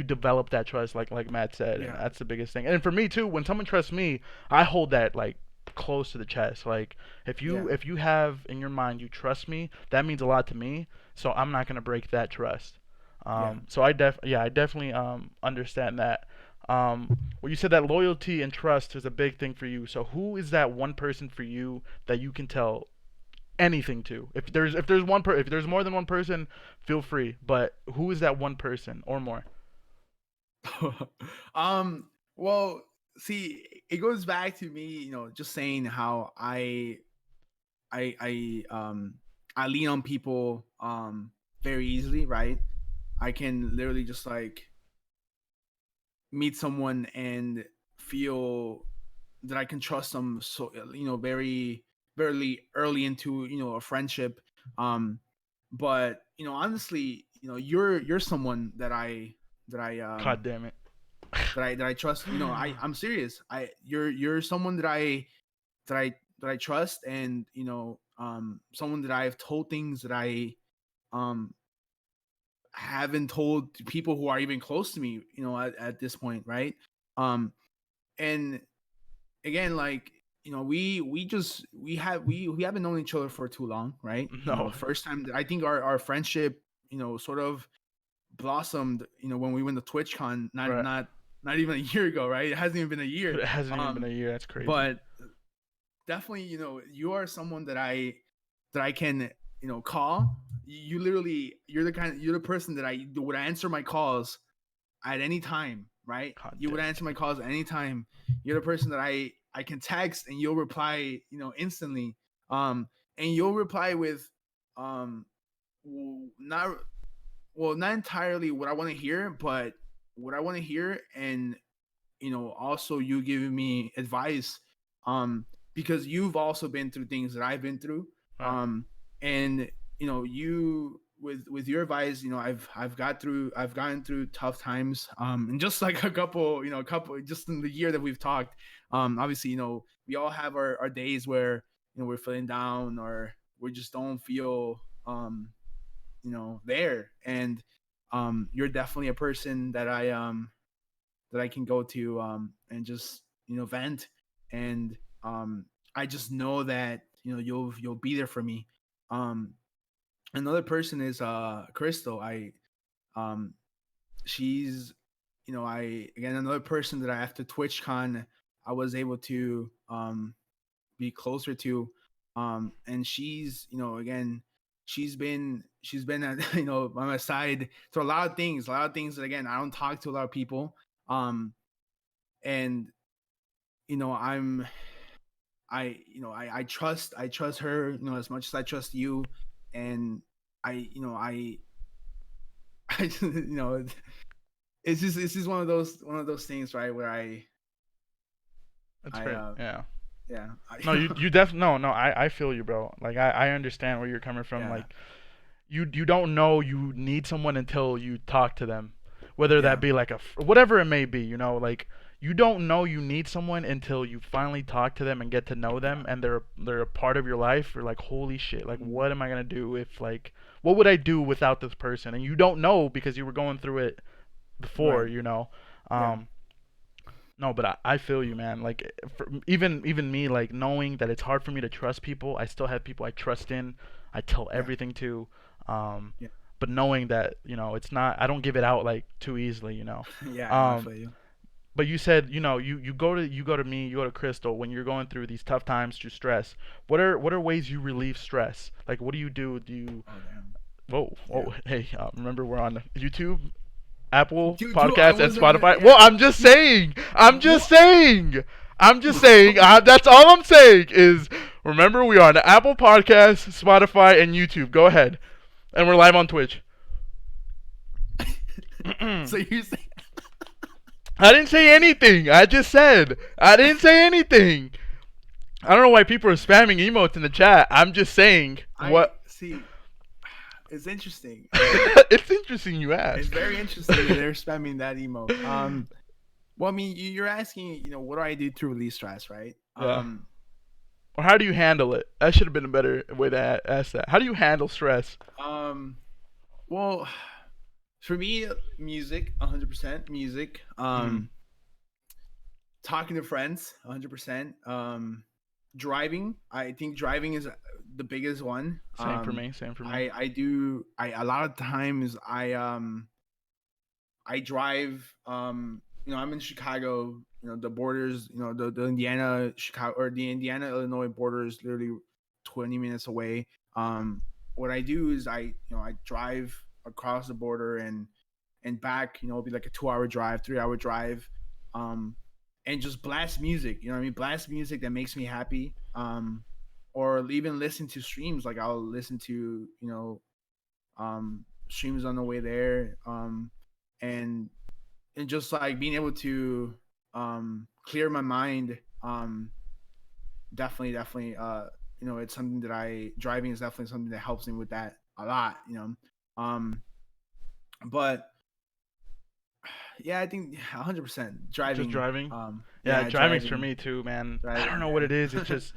develop that trust, like Matt said, and Yeah. that's the biggest thing. And for me too, when someone trusts me, I hold that like close to the chest. Like Yeah. if you have in your mind you trust me, that means a lot to me. So I'm not gonna break that trust. Yeah. So I definitely understand that. Well, you said that loyalty and trust is a big thing for you. So who is that one person for you that you can tell anything to? If there's more than one person, feel free. But who is that one person or more? Well, see, it goes back to me, just saying how I I um I lean on people very easily, right? I can literally just like meet someone and feel that I can trust them, so very very early into a friendship. um but honestly, you're someone that I God damn it. that I trust. I'm serious. You're someone that I that I trust, and someone that I've told things that um haven't told to people who are even close to me, at this point, right? Um and again, like, we haven't known each other for too long, right? No. First time that I think our friendship, sort of blossomed, when we went to TwitchCon, Right. not even a year ago, right? It hasn't even been a year. It hasn't even been a year. That's crazy. But definitely, you are someone that I can, call. You literally, you're the person that I would answer my calls at any time, right? God You would damn. answer my calls at any time. You're the person that I can text and you'll reply, instantly. Um, and you'll reply with, um, not not entirely what I want to hear, but what I want to hear, and also you giving me advice, because you've also been through things that I've been through, Right. um, and you with your advice, I've gotten through tough times, and just like a couple just in the year that we've talked, obviously, we all have our days where we're feeling down, or we just don't feel there, and you're definitely a person that I can go to, and just vent, and I just know that you'll be there for me. Um, Another person is Crystal. I um she's I again, another person that I, after TwitchCon, I was able to be closer to, and she's again, she's been at, by my side through a lot of things that, again, I don't talk to a lot of people, um and I'm I trust her, as much as I trust you, and I I it's just one of those things, right, where That's I great. Yeah. yeah, No, you definitely no, no. I feel you, bro. Like I understand where you're coming from. yeah, Like you don't know you need someone until you talk to them, whether that yeah, be like whatever it may be. Like you don't know you need someone until you finally talk to them and get to know yeah. them, and they're a part of your life. You're like, holy shit! Like, Mhm. what am I gonna do if like what would I do without this person? And you don't know because you were going through it before. Right. Yeah. Um, no, but I feel you, man. Like even me, like knowing that it's hard for me to trust people. I still have people I trust in. I tell Yeah. everything to. Um, Yeah. but knowing that it's not. I don't give it out like too easily. Yeah. No, I Um, feel you. but you said you go to me, you go to Crystal when you're going through these tough times through stress. What are ways you relieve stress? Like what do you do? Do you Oh damn. whoa Yeah. whoa hey remember we're on YouTube, Apple Dude, I Podcasts, and wasn't even. Spotify. Well, Yeah. I'm just saying. I'm just What? saying. I'm just saying. That's all I'm saying is remember we are on Apple Podcasts, Spotify, and YouTube. Go ahead, and we're live on Twitch. So I you're saying? didn't say anything. I just said I didn't say anything. I don't know why people are spamming emotes in the chat. I'm just saying I what. see. It's interesting. It's interesting you It's ask. very interesting that they're spamming that emote. Well, I mean, you're asking, what do I do to release stress, right? Yeah. Or how do you handle it? That should have been a better way to ask that. How do you handle stress? Um, well, for me, music, 100% music. Mm, Talking to friends, 100%. Driving, I think driving is the biggest one. same for me. Same for me. I do. A lot of times I drive. I'm in Chicago. The borders. The Indiana Chicago, or the Indiana Illinois border is literally 20 minutes away. What I do is I drive across the border and back. It'll be like a 2 hour drive, 3 hour drive. Um, and just blast music. You know what I mean? Blast music that makes me happy. Or even listen to streams. Like I'll listen to streams on the way there. And just like being able to clear my mind. Definitely. It's something that I driving is definitely something that helps me with that a lot. But yeah, I think 100% Just driving. driving. Yeah, Yeah, driving's for driving, me too, man. I don't driving. know what Yeah, it is. It's just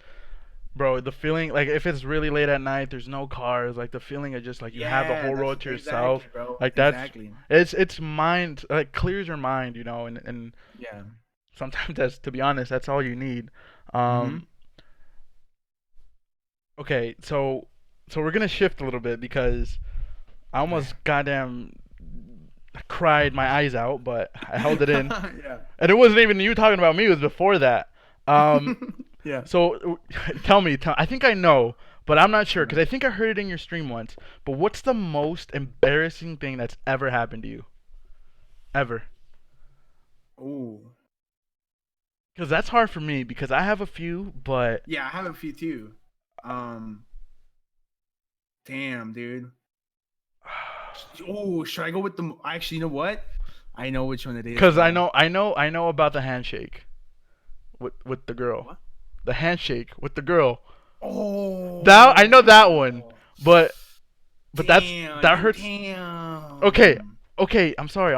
Bro, the feeling, like, if it's really late at night, there's no cars, like, the feeling of just, like, you have the Yeah, whole that's road to exactly, yourself, bro. like, Exactly. it's mind, like, clears your mind, and Yeah. sometimes that's, to be honest, that's all you need. Mm-hmm. Um, okay, so we're gonna shift a little bit because I Okay. almost goddamn cried my eyes out, but I held it in. Yeah. And it wasn't even you talking about me, it was before that. Um, Yeah. so I think I know, but I'm not sure Yeah. because I think I heard it in your stream once. But what's the most embarrassing thing that's ever happened to you? Ever? Oh. Because that's hard for me because I have a few, but Yeah, I have a few too. Um, damn, dude. Oh, should I go with the? Actually, you know what? I know which one it is, because bro. I know about the handshake with the girl, What? the handshake with the girl. That I know that one, Oh, but damn, that you hurts. Okay, damn. okay. I'm sorry.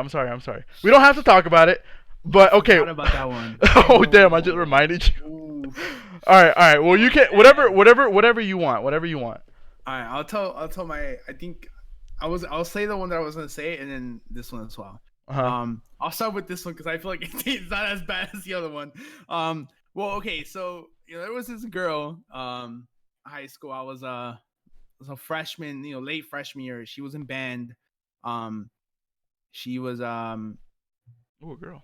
We don't have to talk about it, I but okay. forgot about that one. Oh damn! I just reminded you. Oof. All right. Well, you Oh can man. whatever you want, whatever you want. All right, I'll tell my. I think I'll say the one that I was gonna say, and then this one as well. Uh huh. I'll start with this one because I feel like it's not as bad as the other one. Well, okay, so there was this girl, high school. I was a freshman, late freshman year. She was in band. Um, she was Ooh, girl.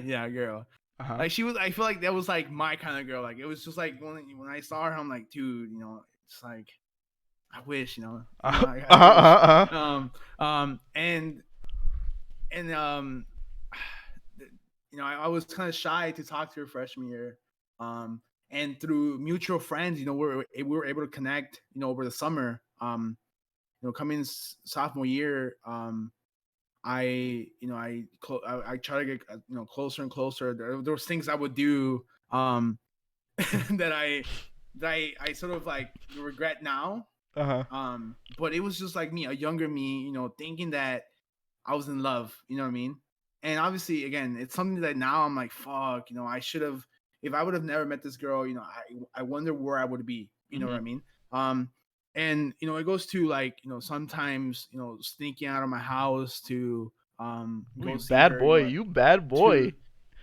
yeah, girl. Uh huh. Like she was. I feel like that was like my kind of girl. Like it was just like when I saw her, I'm like, dude, it's like I wish, Uh I huh. wish. Uh huh. And and I was kind of shy to talk to her freshman year. Um, and through mutual friends, we were able to connect, over the summer. Coming sophomore year, I try to get closer and closer. There was things I would do that I sort of like regret now. Uh huh. But it was just like me, a younger me, thinking that I was in love, you know what I mean? And obviously, again, it's something that now I'm like, fuck, I should have, if I would have never met this girl, I wonder where I would be, you know what I Mhm. mean? Um, and it goes to like, sometimes, sneaking out of my house to Ooh, go you see bad her, boy. You bad to boy.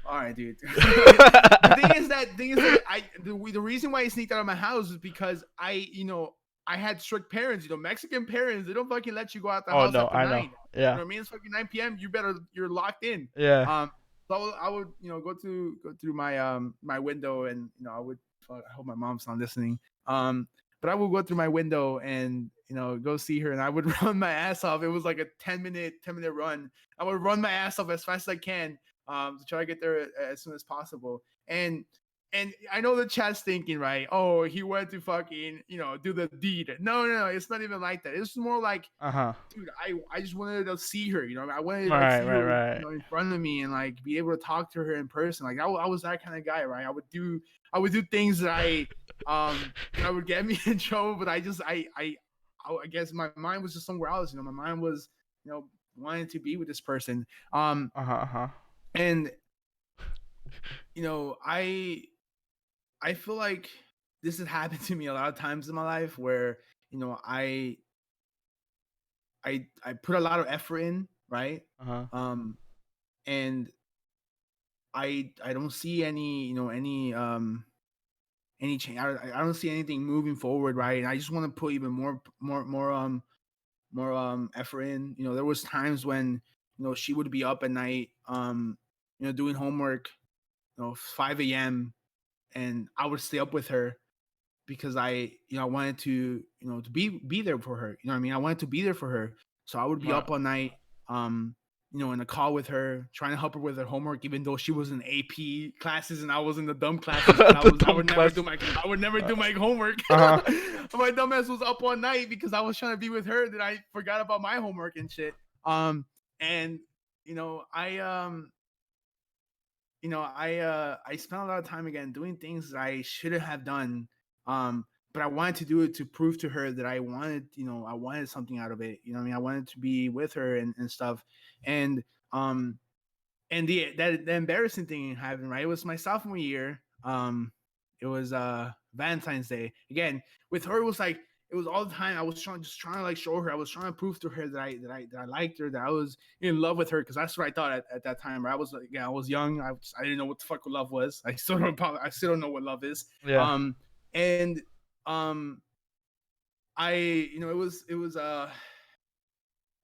all right, dude. the thing is that the reason why I sneaked out of my house is because I had strict parents. Mexican parents. They don't fucking let you go out the Oh house no, after I know. 9. You Yeah. know what I mean? It's fucking 9 p.m. You're locked in. Yeah. So I would go through my my window, and I would. Fuck, I hope my mom's not listening. But I would go through my window and go see her, and I would run my ass off. It was like a 10-minute run. I would run my ass off as fast as I can to try to get there as soon as possible. And I know the chat's thinking, right? Oh, he went to fucking, do the deed. No, it's not even like that. It's more like, Uh huh. dude, I just wanted to see her. I wanted to like Right. see Right. her, Right. in front of me and like be able to talk to her in person. Like I was that kind of guy, right? I would do things that that would get me in trouble, but I guess my mind was just somewhere else. My mind was, wanting to be with this person. Uh huh. Uh huh. And I feel like this has happened to me a lot of times in my life where you know I I put a lot of effort in, right? Uh huh. Um, and I don't see any change. I don't see anything moving forward, right? And I just want to put even more effort in. There was times when she would be up at night, doing homework, 5 a.m. and I would stay up with her because I wanted to to be there for her. You know what I mean? I wanted to be there for her. So I would be Right. up all night, um, in a call with her, trying to help her with her homework, even though she was in AP classes and I was in the dumb classes because The I dumb would never class. do my homework. Uh huh. My dumbass was up all night because I was trying to be with her. That I forgot about my homework and shit. And I spent a lot of time again doing things that I shouldn't have done. But I wanted to do it to prove to her that I wanted something out of it. You know what I mean? I wanted to be with her and stuff. And um and the embarrassing thing happened, right? It was my sophomore year. It was Valentine's Day. Again, with her, it was all the time. I was trying to like show her. I was trying to prove to her that I liked her, that I was in love with her, because that's what I thought at that time. Right? I was like, I was young. I didn't know what the fuck love was. I still don't know what love is. Yeah. And I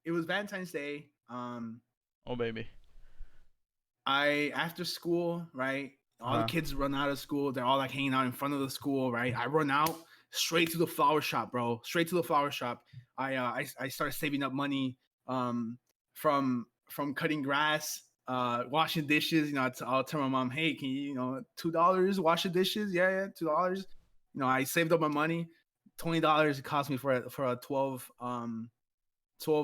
it was Valentine's Day. Oh baby. I after school, right? All the Uh-huh. kids run out of school. They're all like hanging out in front of the school, right? I run out straight to the flower shop, bro. Straight to the flower shop. I started saving up money from cutting grass, washing dishes. You know, I'll tell my mom, hey, can you $2 wash the dishes? Yeah, $2. I saved up my money. $20 it cost me for a 12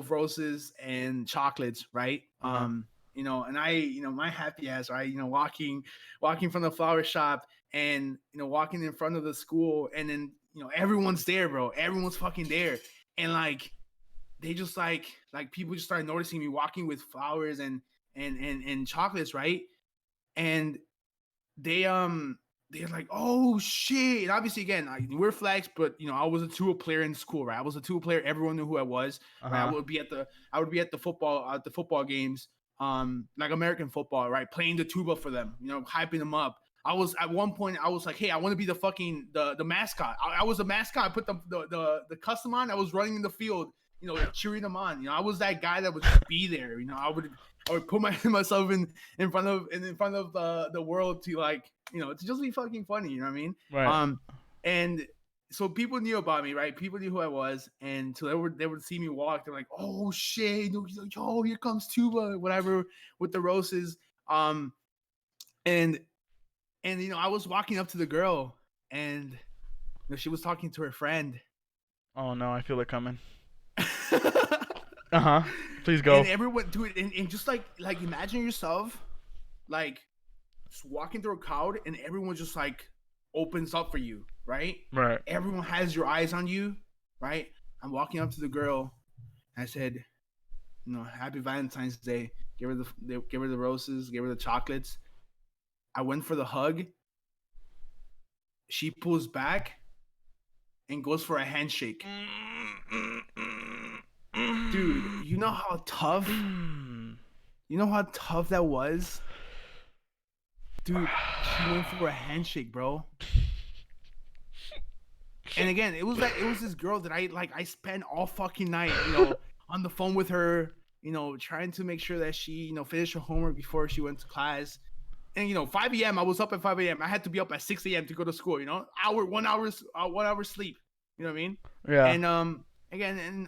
roses and chocolates, right? Uh-huh. And my happy ass, right? Walking from the flower shop and walking in front of the school, and then everyone's there, bro. Everyone's fucking there, and like they just like people just started noticing me walking with flowers and chocolates, right? And they're like, oh shit. And obviously, again, we're flags, but I was a two player in school, right? I was a two player. Everyone knew who I was, right? Uh-huh. I would be at the football games, like American football, right? Playing the tuba for them, hyping them up. I was at one point, I was like, hey, I want to be the mascot. I was a mascot. I put the custom on. I was running in the field, cheering them on. I was that guy that would just be there. I would put myself in front of the world to to just be fucking funny. You know what I mean? Right. And so people knew about me, right? People knew who I was, and so they would see me walk. They're like, "Oh shit, yo, here comes Tuba, whatever," with the roses. And I was walking up to the girl, and she was talking to her friend. Oh no, I feel it coming. And Uh-huh. Please go. everyone, dude, and just like imagine yourself, like just walking through a crowd, and everyone just like opens up for you, right? Right. Everyone has your eyes on you, right? I'm walking up to the girl, and I said, Happy Valentine's Day. Give her the roses, give her the chocolates. I went for the hug. She pulls back and goes for a handshake. Dude, you know how tough? You know how tough that was? Dude, she went for a handshake, bro. And again, it was this girl that I spent all fucking night, on the phone with her, trying to make sure that she, finished her homework before she went to class. And 5 a.m. I was up at 5 a.m. I had to be up at 6 a.m. to go to school. 1 hour sleep. You know what I mean? Yeah. And again, and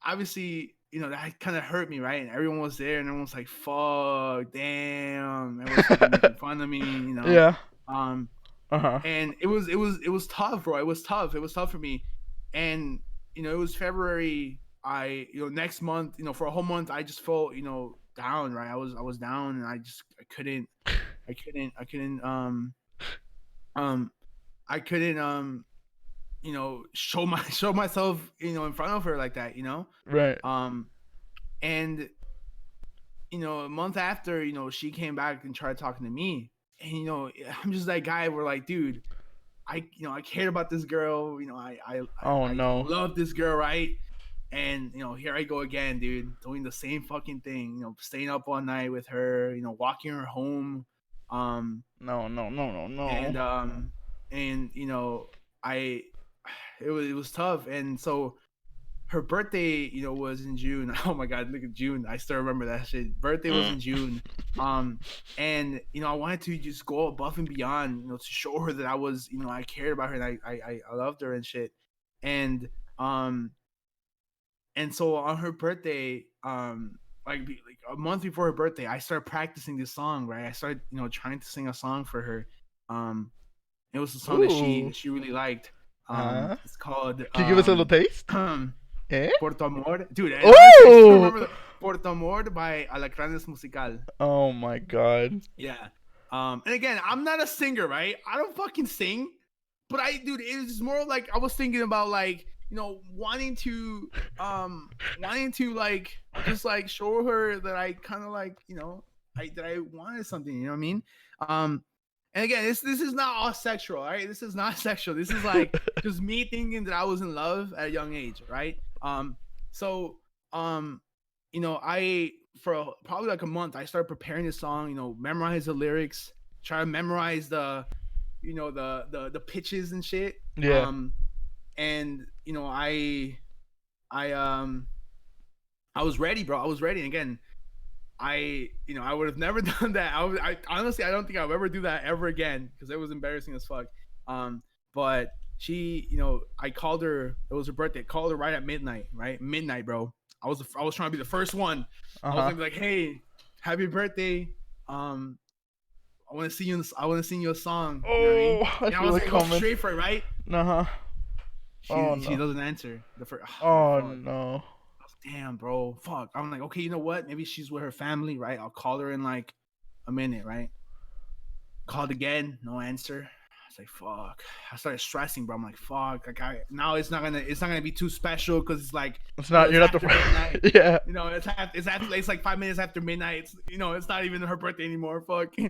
obviously, that kind of hurt me, right? And everyone was there, and everyone was like, "Fuck, damn," everyone's fucking making fun of me, Yeah. Uh-huh. And it was tough, bro. It was tough. It was tough for me, and it was February. Next month, for a whole month, I just felt, down, right? I was down, and I couldn't show myself, in front of her like that, Right. And a month after, she came back and tried talking to me, and I'm just that guy where like, dude, I cared about this girl, Oh I no. love this girl, right? And here I go again, dude, doing the same fucking thing, staying up all night with her, walking her home, No. and I it was tough. And so her birthday, was in June. Oh my god, look at June. I still remember that shit. Birthday was in June. And I wanted to just go above and beyond, to show her that I was, I cared about her, and I loved her and shit. And so on her birthday, like a month before her birthday, I started practicing this song, right? I started, trying to sing a song for her. It was a song that Ooh. she really liked. Uh-huh. It's called Can you give us a little taste? Eh? Por tu amor, dude. I still Ooh. remember Por tu amor by Alacranes Musical. Oh my god. Yeah. And again, I'm not a singer, right? I don't fucking sing, but dude, it was more like I was thinking about like, wanting to like just like show her that I kind of like, that I wanted something, you know what I mean? And again, this is not all sexual, all right? This is not sexual. This is like just me thinking that I was in love at a young age, right? So I probably like a month, I started preparing the song, memorize the lyrics, try to memorize the pitches and shit. Yeah. And I I was ready, bro. I was ready. And again, I would have never done that. I honestly, I don't think I'll ever do that ever again because it was embarrassing as fuck. But she, I called her. It was her birthday. Called her right at midnight. Right, midnight, bro. I was trying to be the first one. I was gonna be like, hey, happy birthday. I want to see you. I want to sing you a song. Oh, You know what I mean? I And I feel was it like, go coming. straight for it, right? Uh-huh. She doesn't answer the first. Oh fuck. no. Damn, bro, fuck. I'm like, okay, you know what? Maybe she's with her family, right? I'll call her in like a minute, right? Called again, no answer. I was like, fuck. I started stressing, bro. I'm like, fuck. Like, now it's not gonna be too special because it's like It's not. You're not the after midnight. first. Yeah. It's like 5 minutes after midnight. It's not even her birthday anymore. Fuck. So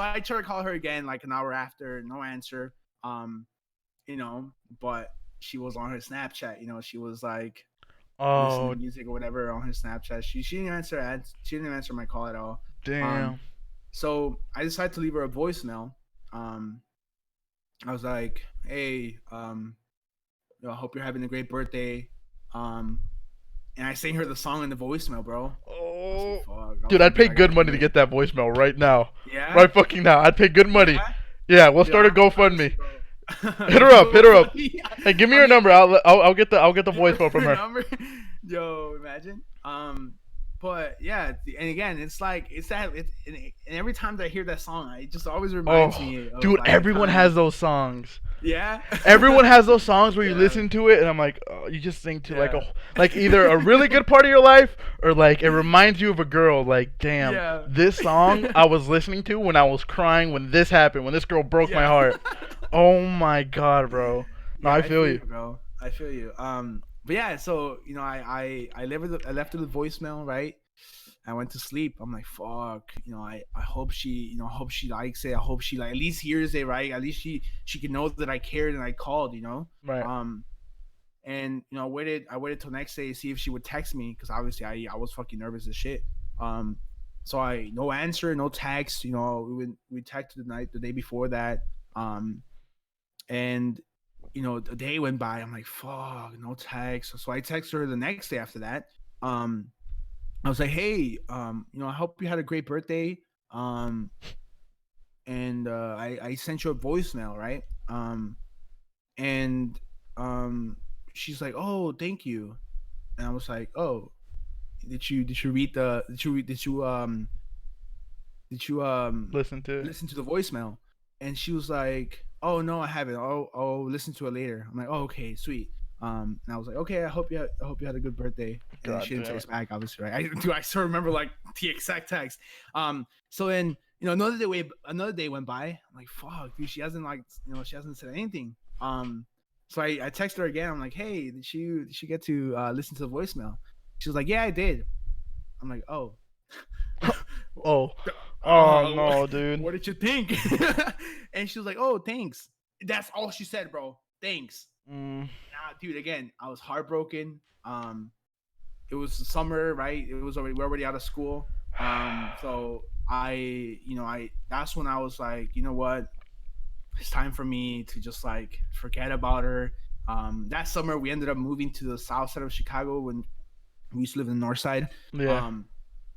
I tried to call her again like an hour after, no answer. But she was on her Snapchat. She was like listening Oh to music or whatever on her Snapchat. She didn't answer. She didn't answer my call at all. damn. So I decided to leave her a voicemail. I was like, hey, I hope you're having a great birthday. And I sang her the song in the voicemail, bro. Oh. Fuck. Dude, I'd pay good money to get that voicemail right now. Yeah. Right fucking now. I'd pay good money. Yeah? Yeah, we'll start a GoFundMe. Hit her up. Hit her up. Hey, give me her number. I'll get the voicemail from her. Number? Yo, imagine. But yeah, and again, it's like and every time that I hear that song, it just always reminds me. Of, Dude, like, everyone has those songs. Yeah. Everyone has those songs where you Yeah. listen to it, and I'm like, oh, you just sing to Yeah. like either a really good part of your life, or like it reminds you of a girl. Like, damn, Yeah. this song I was listening to when I was crying when this happened, when this girl broke my Yeah. heart. Oh my god, bro. No, Yeah, I feel you. bro. I feel you. But yeah, so I left her the voicemail, right? I went to sleep. I'm like, fuck. I hope she, hope she likes it. I hope she like at least hears it, right? At least she can know that I cared and I called, Right. And I waited till next day to see if she would text me because obviously I was fucking nervous as shit. So I no answer, no text. We texted the day before that. And the day went by. I'm like, fuck, no text. So I texted her the next day after that. I was like, hey, I hope you had a great birthday. And I sent you a voicemail, right? And she's like, oh, thank you. And I was like, oh, did you read the did you Listen to it. listen to the voicemail? And she was like, oh no, I haven't. I'll listen to it later. I'm like, oh, okay, sweet. And I was like, okay, I hope you had a good birthday. And God she didn't damn text back, obviously, right? I still remember like the exact text. So then another day went by. I'm like, fuck, dude, she hasn't said anything. So I texted her again. I'm like, hey, did she get to listen to the voicemail? She was like, yeah, I did. I'm like, oh. Oh. Oh no, dude. What did you think? And she was like, oh, thanks. That's all she said, bro. Thanks. Nah, dude, again, I was heartbroken. It was summer, right? We're already out of school. So that's when I was like, you know what? It's time for me to just like forget about her. That summer we ended up moving to the south side of Chicago when we used to live in the north side. Yeah.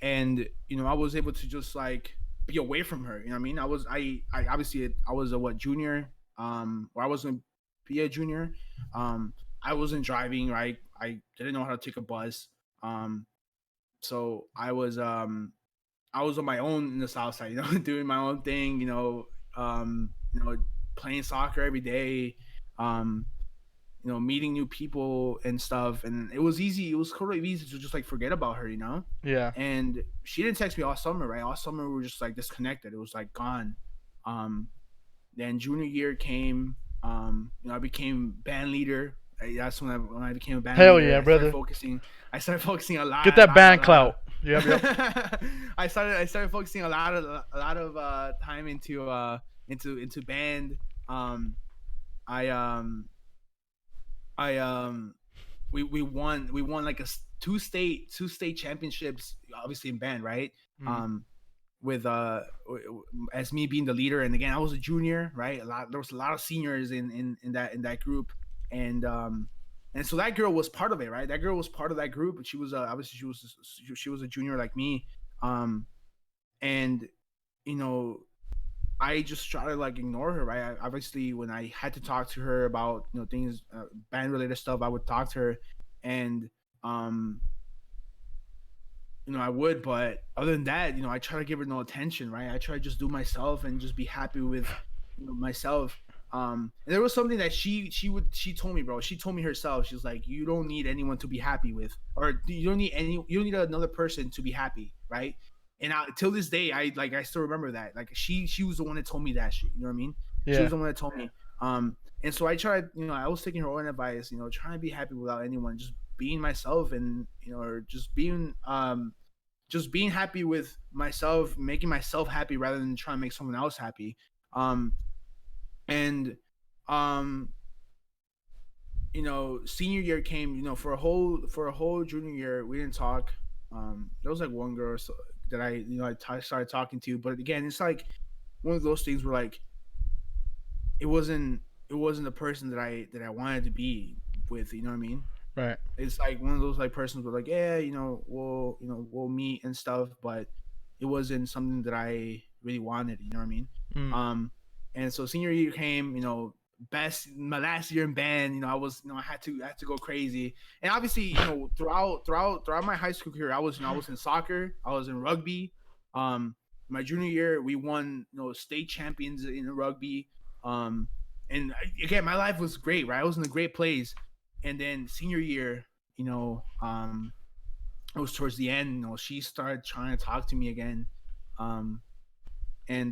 And I was able to just like be away from her. You know what I mean? I obviously I was a junior, or I wasn't be a junior. I wasn't driving, right? I didn't know how to take a bus. So I was on my own in the south side, doing my own thing, playing soccer every day, meeting new people and stuff. And it was easy. It was totally easy to just like forget about her, Yeah. And she didn't text me all summer, right? All summer we were just like disconnected. It was like gone. Then junior year came. I became band leader. That's when I became a band Hell leader. yeah, brother. I started focusing a lot. Get that band clout. Yep. I started focusing a lot of time into into band. Um, I I we won like two state championships, obviously in band, right? Mm. Um, with as me being the leader, and again I was a junior, right? There was a lot of seniors in that group, and so that girl was part of it, right? That girl was part of that group, and she was obviously she was a junior like me, and you know I just try to like ignore her, right? Obviously, when I had to talk to her about things, band related stuff, I would talk to her, and um, I would. But other than that, I try to give her no attention, right? I try to just do myself and just be happy with myself. And there was something that she told me, bro. She told me herself. She's like, you don't need anyone to be happy with, or you don't need another person to be happy, right? And till this day, I still remember that. Like she was the one that told me that shit. You know what I mean? She Yeah. was the one that told me. And so I tried. I was taking her own advice. Trying to be happy without anyone, just being myself, and or just being happy with myself, making myself happy rather than trying to make someone else happy. And um, senior year came. For a whole junior year, we didn't talk. There was like one girl that started talking to, but again, it's like one of those things where like it wasn't the person that I wanted to be with. You know what I mean? Right. It's like one of those like persons were like, yeah, we'll meet and stuff, but it wasn't something that I really wanted. You know what I mean? Mm. And so senior year came, my last year in band, I was, I had to go crazy. And obviously, throughout my high school career, I was in soccer, I was in rugby. My junior year, we won, state champions in rugby. And again, my life was great, right? I was in a great place. And then senior year, it was towards the end, she started trying to talk to me again. And it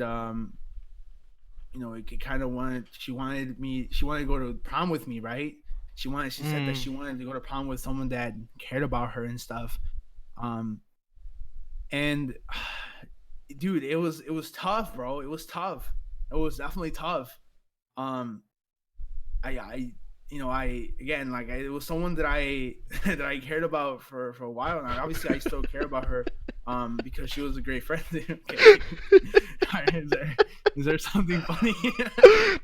kind of she wanted to go to prom with me, right? She said that she wanted to go to prom with someone that cared about her and stuff. And dude, it was tough, bro. It was tough. It was definitely tough. I again, like it was someone that I that I cared about for a while now. Obviously, I still care about her, because she was a great friend. Okay. Is there something funny?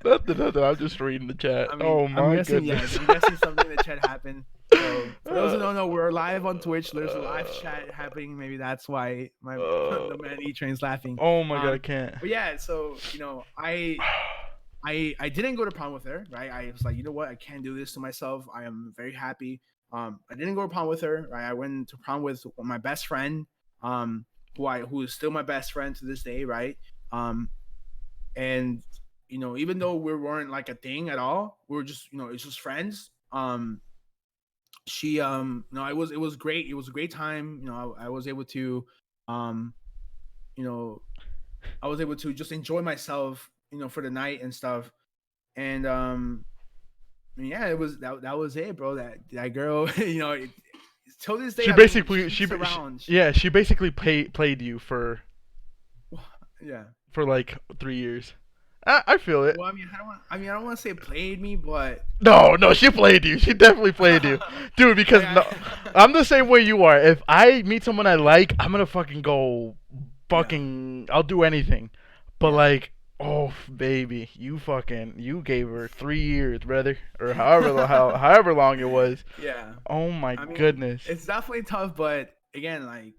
Nothing. I'm just reading the chat. Oh my I'm guessing, goodness. Yes, I'm guessing something in the chat happened. So for those who don't know, we're live on Twitch. There's a live chat happening. Maybe that's why the man E Train's laughing. Oh my god, I can't. But yeah, so I didn't go to prom with her, right? I was like, you know what? I can't do this to myself. I am very happy. I didn't go to prom with her, right? I went to prom with my best friend, who is still my best friend to this day, right? And even though we weren't like a thing at all, we were just, it's just friends. She, it was great. It was a great time. I was able to, I was able to just enjoy myself, for the night and stuff. And yeah, it was that was it, bro. That girl, till this day, She basically played you for yeah, for like 3 years. I feel it. Well, I don't want to say played me, but No, she played you. She definitely played you, dude. Because I'm the same way you are. If I meet someone I like, I'm gonna fucking go, I'll do anything. But like, oh baby, you gave her 3 years, brother, or however long it was. Yeah. Oh my goodness. It's definitely tough, but again, like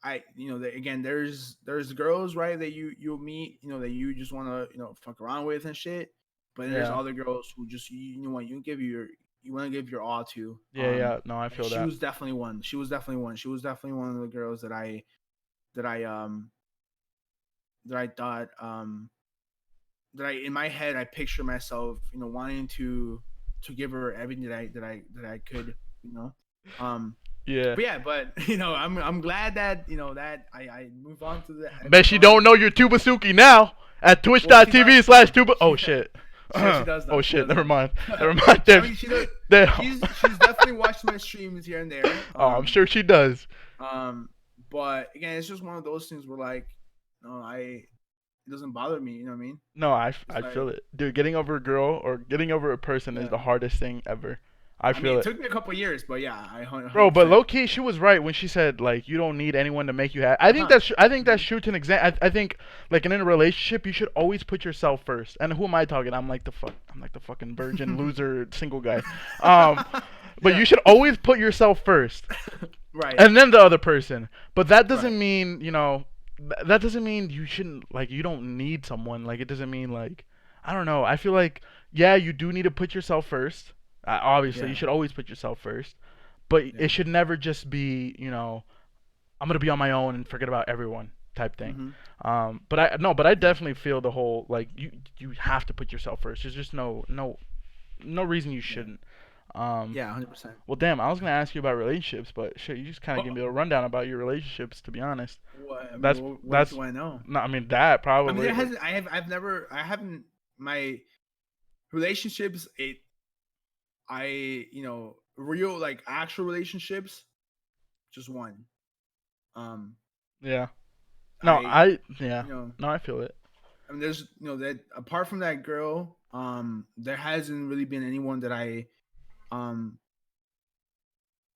again, there's girls, right, that you'll meet, that you just want to fuck around with and shit, but then there's other girls who just you want to give your all to. No, I feel that. She was definitely one. She was definitely one of the girls that I thought that I in my head I picture myself, wanting to give her everything that I could, Yeah. But I'm glad that that I move on to that. Bet she don't know your Tubasuki now at twitch.tv/tuba. Oh shit. Yeah, she does. Oh shit. Never mind. I mean, she does. She's definitely watched my streams here and there. I'm sure she does. But again, it's just one of those things where like, no, it doesn't bother me. You know what I mean? No, It's I like, feel it, dude. Getting over a girl or getting over a person is yeah. the hardest thing ever. I I mean, feel it it. took me a couple years, but yeah, I Bro, hundred but percent. low key, she was right when she said like you don't need anyone to make you happy. Uh-huh. I think that's Mhm. true to an extent. I think like in a relationship, you should always put yourself first. And who am I talking? I'm like the fucking virgin loser single guy. Um, but Yeah. you should always put yourself first, Right. and then the other person. But that Right. doesn't mean that doesn't mean you shouldn't like you don't need someone. Like it doesn't mean like I don't know. I feel like yeah, you do need to put yourself first. Obviously, you Yeah. should always put yourself first, but Yeah. it should never just be I'm gonna be on my own and forget about everyone type thing. Mhm. But I no, but I Yeah. definitely feel the whole like you have to put yourself first. There's just no reason you Yeah. shouldn't. Um, Yeah. 100%. well, damn, I was gonna ask you about relationships, but shit, you just kind of Oh, give me a rundown about your relationships. To be honest, what? I mean, that's what did you that's want to know? no, I mean that I mean, probably. there hasn't. I've never. I haven't. My relationships. Real like actual relationships. Just one. Um. Yeah. No, I. yeah. You know. No, I feel it. I mean, there's. That apart from that girl. There hasn't really been anyone that I. Um.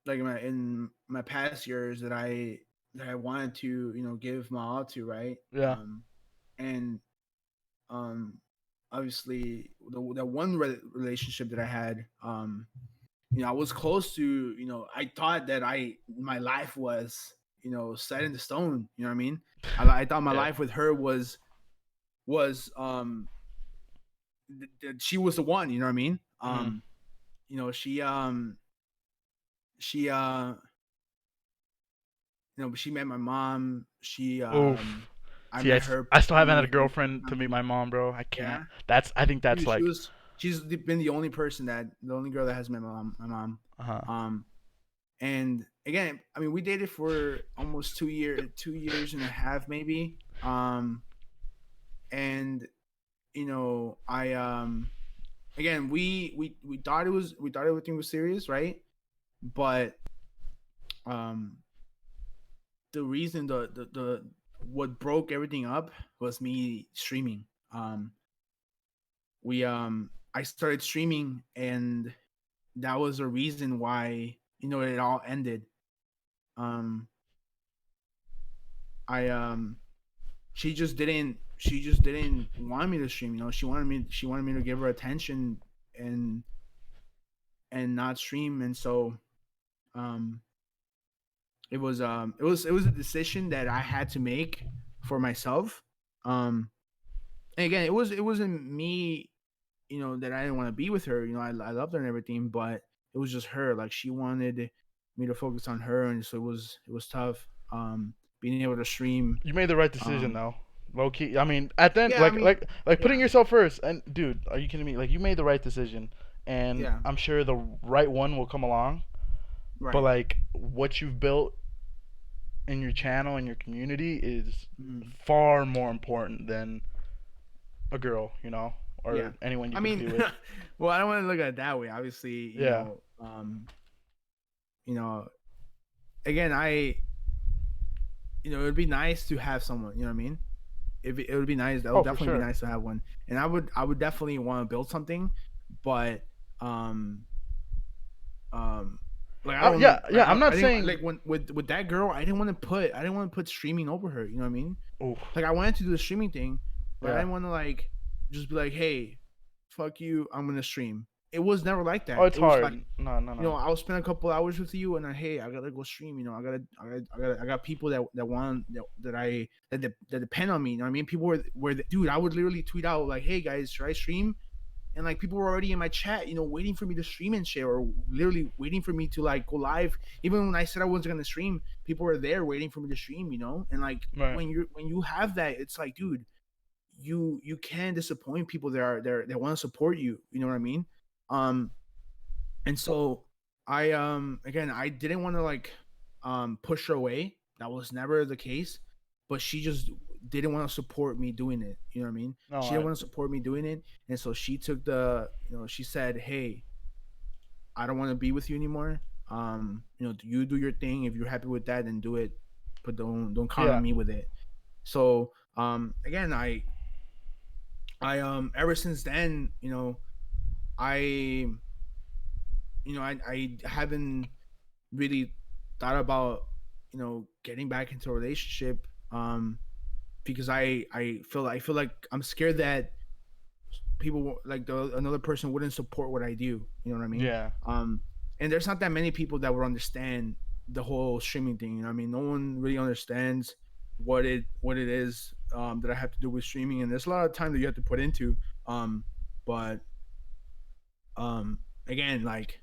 Like in my past years that I wanted to give my all to, right. Yeah. And um obviously the one relationship that I had, I was close to, I thought that my life was set in the stone, you know what I mean. I thought my Yeah. life with her was she was the one, you know what I mean. Hmm. She she met my mom. Oof. I See, met her I still haven't had a pretty girlfriend to meet my mom, bro. I can't. yeah. I think that's like. She's been the only girl that has met my mom. Uh huh. Um, and again, I mean, we dated for almost 2 years and a half, maybe. And I again, we thought we thought everything was serious, right? But um, the reason the what broke everything up was me streaming. We I started streaming, and that was a reason why it all ended. um I she just didn't want me to stream. She wanted me to give her attention and not stream. And so um it was a decision that I had to make for myself. And again, it wasn't me, that I didn't want to be with her. I loved her and everything, but it was just her. Like, she wanted me to focus on her, and so it was tough. Being able to stream. You made the right decision Um, though. Low key. I mean, at the end, yeah, I mean, like putting yeah, yourself first. And dude, are you kidding me? Like you made the right decision, and yeah, I'm sure the right one will come along. But right. like what you've built in your channel and your community is Mm, far more important than a girl, yeah. or anyone you I could mean, be with. well, I don't want to look at it that way. Obviously, Yeah. you know, again, it would be nice to have someone. You know what I mean? It would be nice. That would Oh, for definitely be sure. nice to have one. And I would definitely want to build something, but um um like, I Oh don't yeah, like, yeah. I'm I not didn't saying. like when with that girl. I didn't want to put streaming over her. You know what I mean? Oof. Like, I wanted to do the streaming thing, but I Yeah. didn't want to like just be like, hey, fuck you, I'm gonna stream. It was never like Oh, that. it's It was like, hard. No, no, no. I'll spend a couple hours with you, and then, hey, I gotta go stream. I got people that depend on me. You know what I mean? People dude. I would literally tweet out like, hey guys, should I stream? And like, people were already in my chat, waiting for me to stream and share, or literally waiting for me to like go live. Even when I said I wasn't gonna stream, people were there waiting for me to stream. And like, Right. when you have that, it's like, dude, you can't disappoint people that are there that want to support you. You know what I mean? Um, and so I again, I didn't want to like push her away. That was never the case. But she just didn't want to support me doing it. You know what I mean? No, She didn't want to support me doing it. And so she took she said, hey, I don't want to be with you anymore. You do your thing. If you're happy with that, then do it. but don't count on Yeah. me with it. So again, I ever since then, I I haven't really thought about getting back into a relationship, because I feel like I'm scared that like another person wouldn't support what I do. You know what I mean? Yeah. Um, and there's not that many people that would understand the whole streaming thing. You know what I mean? No one really understands what it is, that I have to do with streaming, and there's a lot of time that you have to put into. Um, but again, like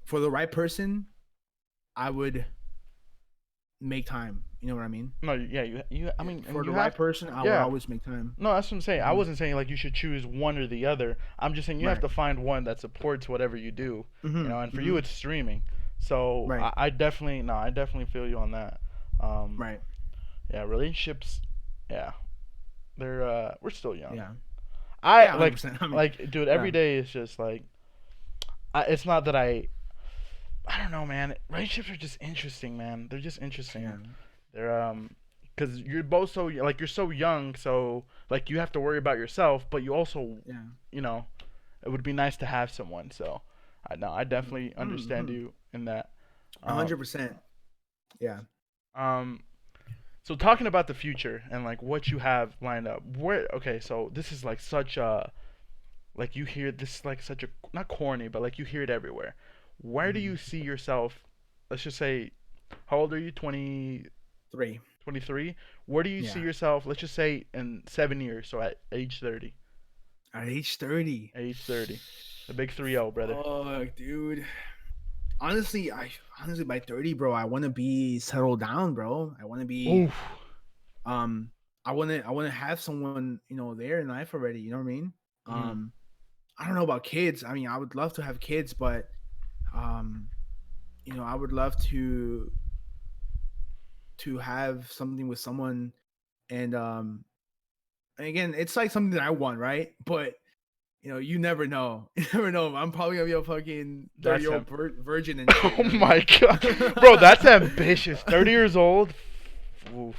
for the right person, I would make time. You know what I mean? No, yeah, you I Yeah. mean, and For the you right have, person, I would yeah. always make time. No, that's what I'm saying. I Hmm. wasn't saying like you should choose one or the other. I'm just saying you have Right. to find one that supports whatever you do. Hmm. And for you Hmm. it's streaming. So Right. I definitely no, I definitely feel you on that. Um, Right. yeah, relationships, yeah, they're we're still young. Yeah. I Yeah. 100%. I mean, like dude, every yeah. day is just like it's not that I don't know, man. Relationships are just interesting, man. They're just Yeah. interesting. They're because you're both so like you're so young, so like you have to worry about yourself, but you also, Yeah. you know, it would be nice to have someone. So I know I definitely understand Mm-hmm. you in that. Um, 100%. Yeah. um, so talking about the future and like what you have lined up, where okay, so this is like such a like you hear this is like such a not corny, but like you hear it everywhere. Where do Hmm. you see yourself? Let's just say, how old are you? 20, 3. 23. Where do you see Yeah. yourself? Let's just say in 7 years. So at age 30. At age 30. Age 30. The big 3-0, brother. Oh, dude. Honestly by 30, bro, I want to be settled down, bro. I want to be Oof. um I want to have someone, there in life already, you know what I mean? Mhm. Um I don't know about kids. I mean, I would love to have kids, but um I would love to have something with someone, and again, it's like something that I want, right? But you never know. You never know. I'm probably gonna be a fucking 30 That's year old him. virgin and shit. You Oh know my god, what bro, that's I mean? ambitious. 30 years old. Oof.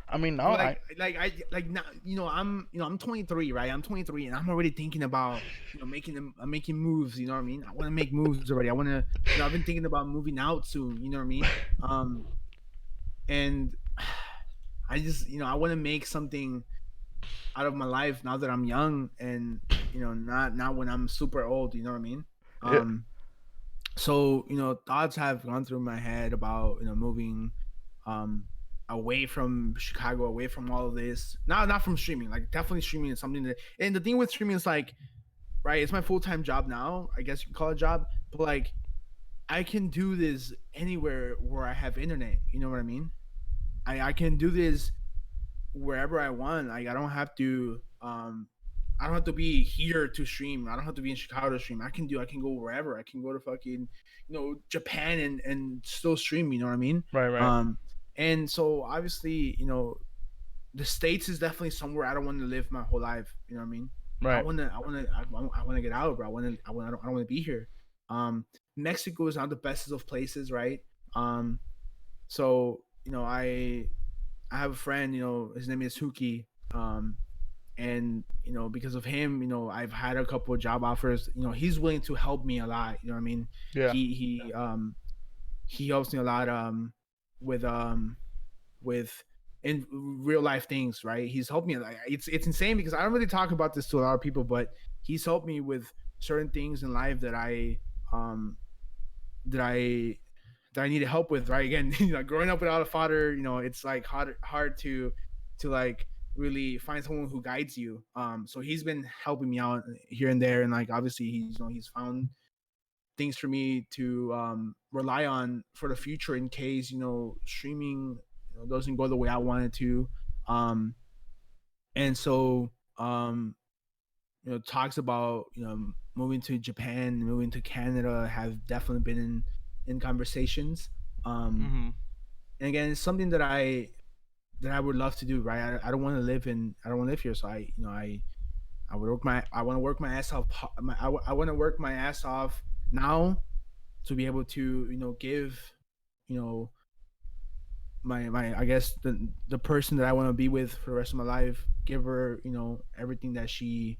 I mean, no, But I. like now, I'm 23, right? I'm 23, and I'm already thinking about making moves. You know what I mean? I want to make moves already. I want to. I've been thinking about moving out soon. You know what I mean? Um, and I just I want to make something out of my life now that I'm young, and not when I'm super old. You know what I mean? Yeah. Um, so thoughts have gone through my head about moving um away from Chicago, away from all of this. Not from streaming, like definitely streaming is something that, and the thing with streaming is like, right, it's my full-time job now, I guess you can call it a job, but like I can do this anywhere where I have internet. You know what I mean? I can do this wherever I want. Like I don't have to be here to stream. I don't have to be in Chicago to stream. I can go wherever. I can go to fucking, Japan and still stream, you know what I mean? Right, right, Um and so obviously, the States is definitely somewhere I don't want to live my whole life, you know what I mean? right. I want to get out, bro. I don't want to be here. Um Mexico is not the best of places, right? Um so, I have a friend, his name is Huki. And because of him, I've had a couple of job offers. He's willing to help me a lot. You know what I mean? Yeah. He helps me a lot, with with in real life things, right? He's helped me. Like, it's insane because I don't really talk about this to a lot of people, but he's helped me with certain things in life that um that I that I needed help with, right? Again, growing up without a father, it's like hard to like really find someone who guides you. So he's been helping me out here and there, and like obviously he's found things for me to rely on for the future in case streaming doesn't go the way I wanted to. Um, and so talks about moving to Japan, moving to Canada have definitely been in conversations. Um, Mhm. and again, it's something that I would love to do. Right, I don't want to live here, so I want to work my ass off. I want to work my ass off now to be able to give you know my I guess the person that I want to be with for the rest of my life, give her, everything that she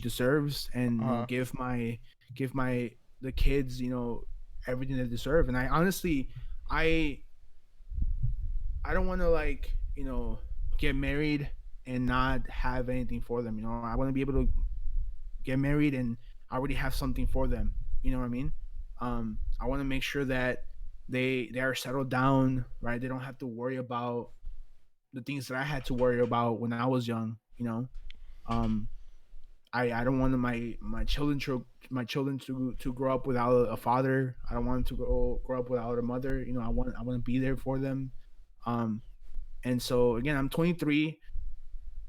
deserves, and Uh, give my the kids, everything they deserve. And I honestly, I I don't want to, like, get married and not have anything for them. I want to be able to get married and already have something for them. You know what I mean? I want to make sure that they are settled down, right? They don't have to worry about the things that I had to worry about when I was young. Um, I don't want my children to grow up without a father. I don't want them to grow up without a mother. I want to be there for them. Um, and so again, I'm 23.